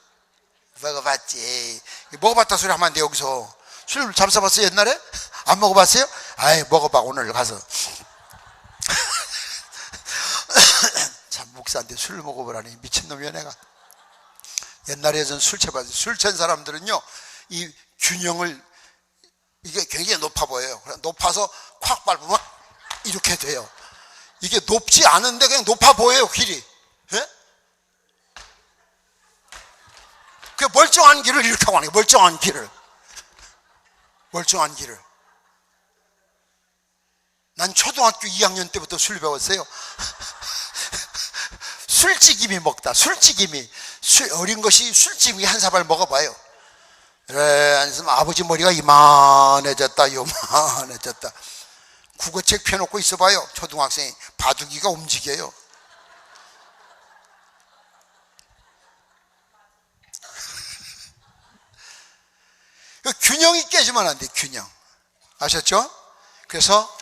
먹어봤지. 먹어봤다 소리 하면 안 돼. 여기서 술 잡숴봤어요 옛날에? 안 먹어봤어요? 아이, 먹어봐 오늘 가서. 참, 목사한테 술 먹어보라니 미친놈이야 내가. 옛날에 전 술 취해봤어요. 술 취한 사람들은요, 이 균형을, 이게 굉장히 높아 보여요. 높아서 콱 밟으면 이렇게 돼요. 이게 높지 않은데 그냥 높아 보여요, 길이. 예? 그 멀쩡한 길을 이렇게 하고 하는 거예요. 멀쩡한 길을. 난 초등학교 2학년 때부터 술 배웠어요. 술찌김이 먹다. 어린 것이 술찌김이 한 사발 먹어봐요. 그래, 안으면 아버지 머리가 요만해졌다. 국어책 펴놓고 있어봐요. 초등학생이 바둑이가 움직여요. 균형이 깨지면 안 돼. 균형. 아셨죠? 그래서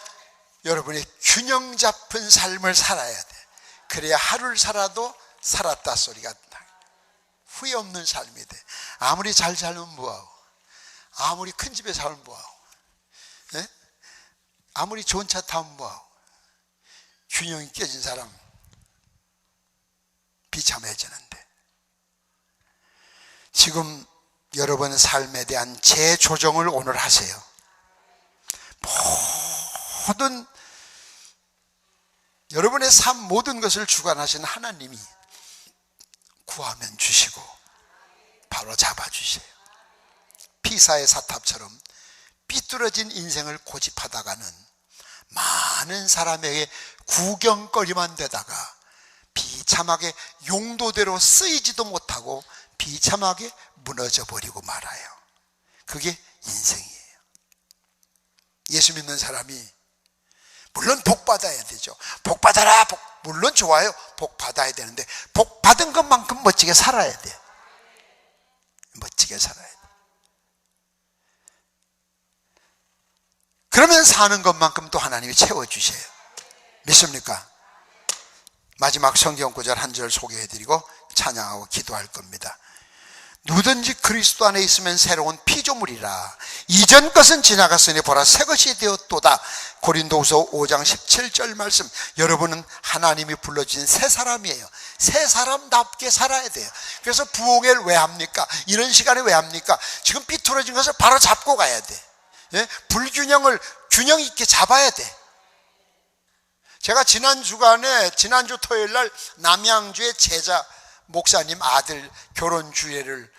여러분이 균형 잡힌 삶을 살아야 돼. 그래야 하루를 살아도 살았다 소리가 나. 후회 없는 삶이 돼. 아무리 잘 살면 뭐하고, 아무리 큰 집에 살면 뭐하고, 예? 아무리 좋은 차 타면 뭐하고. 균형이 깨진 사람 비참해지는데. 지금 여러분 삶에 대한 재조정을 오늘 하세요. 모든 여러분의 삶 모든 것을 주관하신 하나님이 구하면 주시고 바로 잡아주세요. 피사의 사탑처럼 삐뚤어진 인생을 고집하다가는 많은 사람에게 구경거리만 되다가 비참하게 용도대로 쓰이지도 못하고 비참하게 무너져 버리고 말아요. 그게 인생이에요. 예수 믿는 사람이 물론 복 받아야 되죠. 복 받아라. 물론 좋아요. 복 받아야 되는데 복 받은 것만큼 멋지게 살아야 돼. 멋지게 살아야 돼. 그러면 사는 것만큼 또 하나님이 채워주셔요. 믿습니까? 마지막 성경 구절 한 절 소개해드리고 찬양하고 기도할 겁니다. 누구든지 그리스도 안에 있으면 새로운 피조물이라. 이전 것은 지나갔으니 보라 새 것이 되었도다. 고린도후서 5장 17절 말씀. 여러분은 하나님이 불러주신 새 사람이에요. 새 사람답게 살아야 돼요. 그래서 부흥회를 왜 합니까? 이런 시간에 왜 합니까? 지금 삐뚤어진 것을 바로 잡고 가야 돼. 예? 불균형을 균형 있게 잡아야 돼. 제가 지난주 토요일 날 남양주의 제자 목사님 아들 결혼 주례를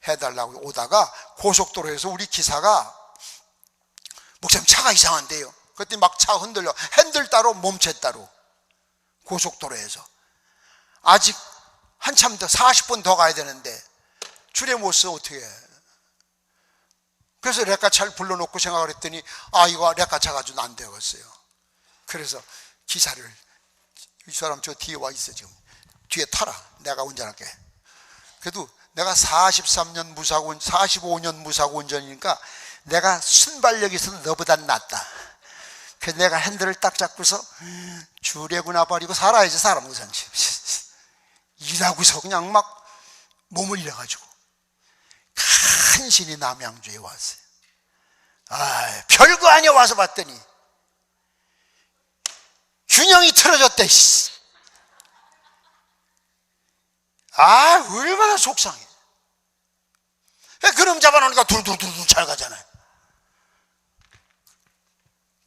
해달라고 오다가 고속도로에서 우리 기사가 목사님 차가 이상한데요. 그때 막 차 흔들려. 핸들 따로 몸체 따로 고속도로에서 아직 한참 더 40분 더 가야 되는데 줄에 못 서 어떻게 해. 그래서 레카차를 불러놓고 생각을 했더니 이거 레카차 가지고는 안 되겠어요. 그래서 기사를, 이 사람 저 뒤에 와 있어 지금, 뒤에 타라, 내가 운전할게. 그래도 내가 43년 무사고 45년 무사고 운전이니까 내가 순발력이 있어서 너보단 낫다. 그래서 내가 핸들을 딱 잡고서 주례구나 버리고 살아야지 사람 우선지. 일하고서 그냥 막 몸을 잃어가지고 간신히 남양주에 왔어요. 별거 아니야. 와서 봤더니 균형이 틀어졌대. 얼마나 속상해. 그럼 잡아놓으니까 둘둘둘 잘 가잖아요.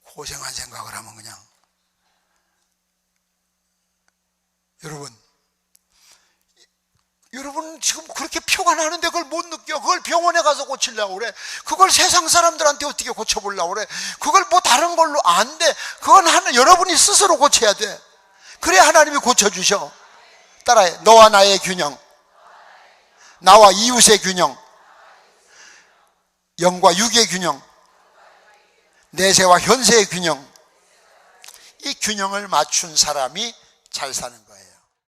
고생한 생각을 하면 그냥. 여러분 지금 그렇게 표가 나는데 그걸 못 느껴. 그걸 병원에 가서 고치려고 그래. 그걸 세상 사람들한테 어떻게 고쳐보려고 그래. 그걸 뭐 다른 걸로 안 돼. 그건 여러분이 스스로 고쳐야 돼. 그래야 하나님이 고쳐주셔. 따라해. 너와 나의 균형, 나와 이웃의 균형, 영과 육의 균형, 내세와 현세의 균형. 이 균형을 맞춘 사람이 잘 사는 거예요.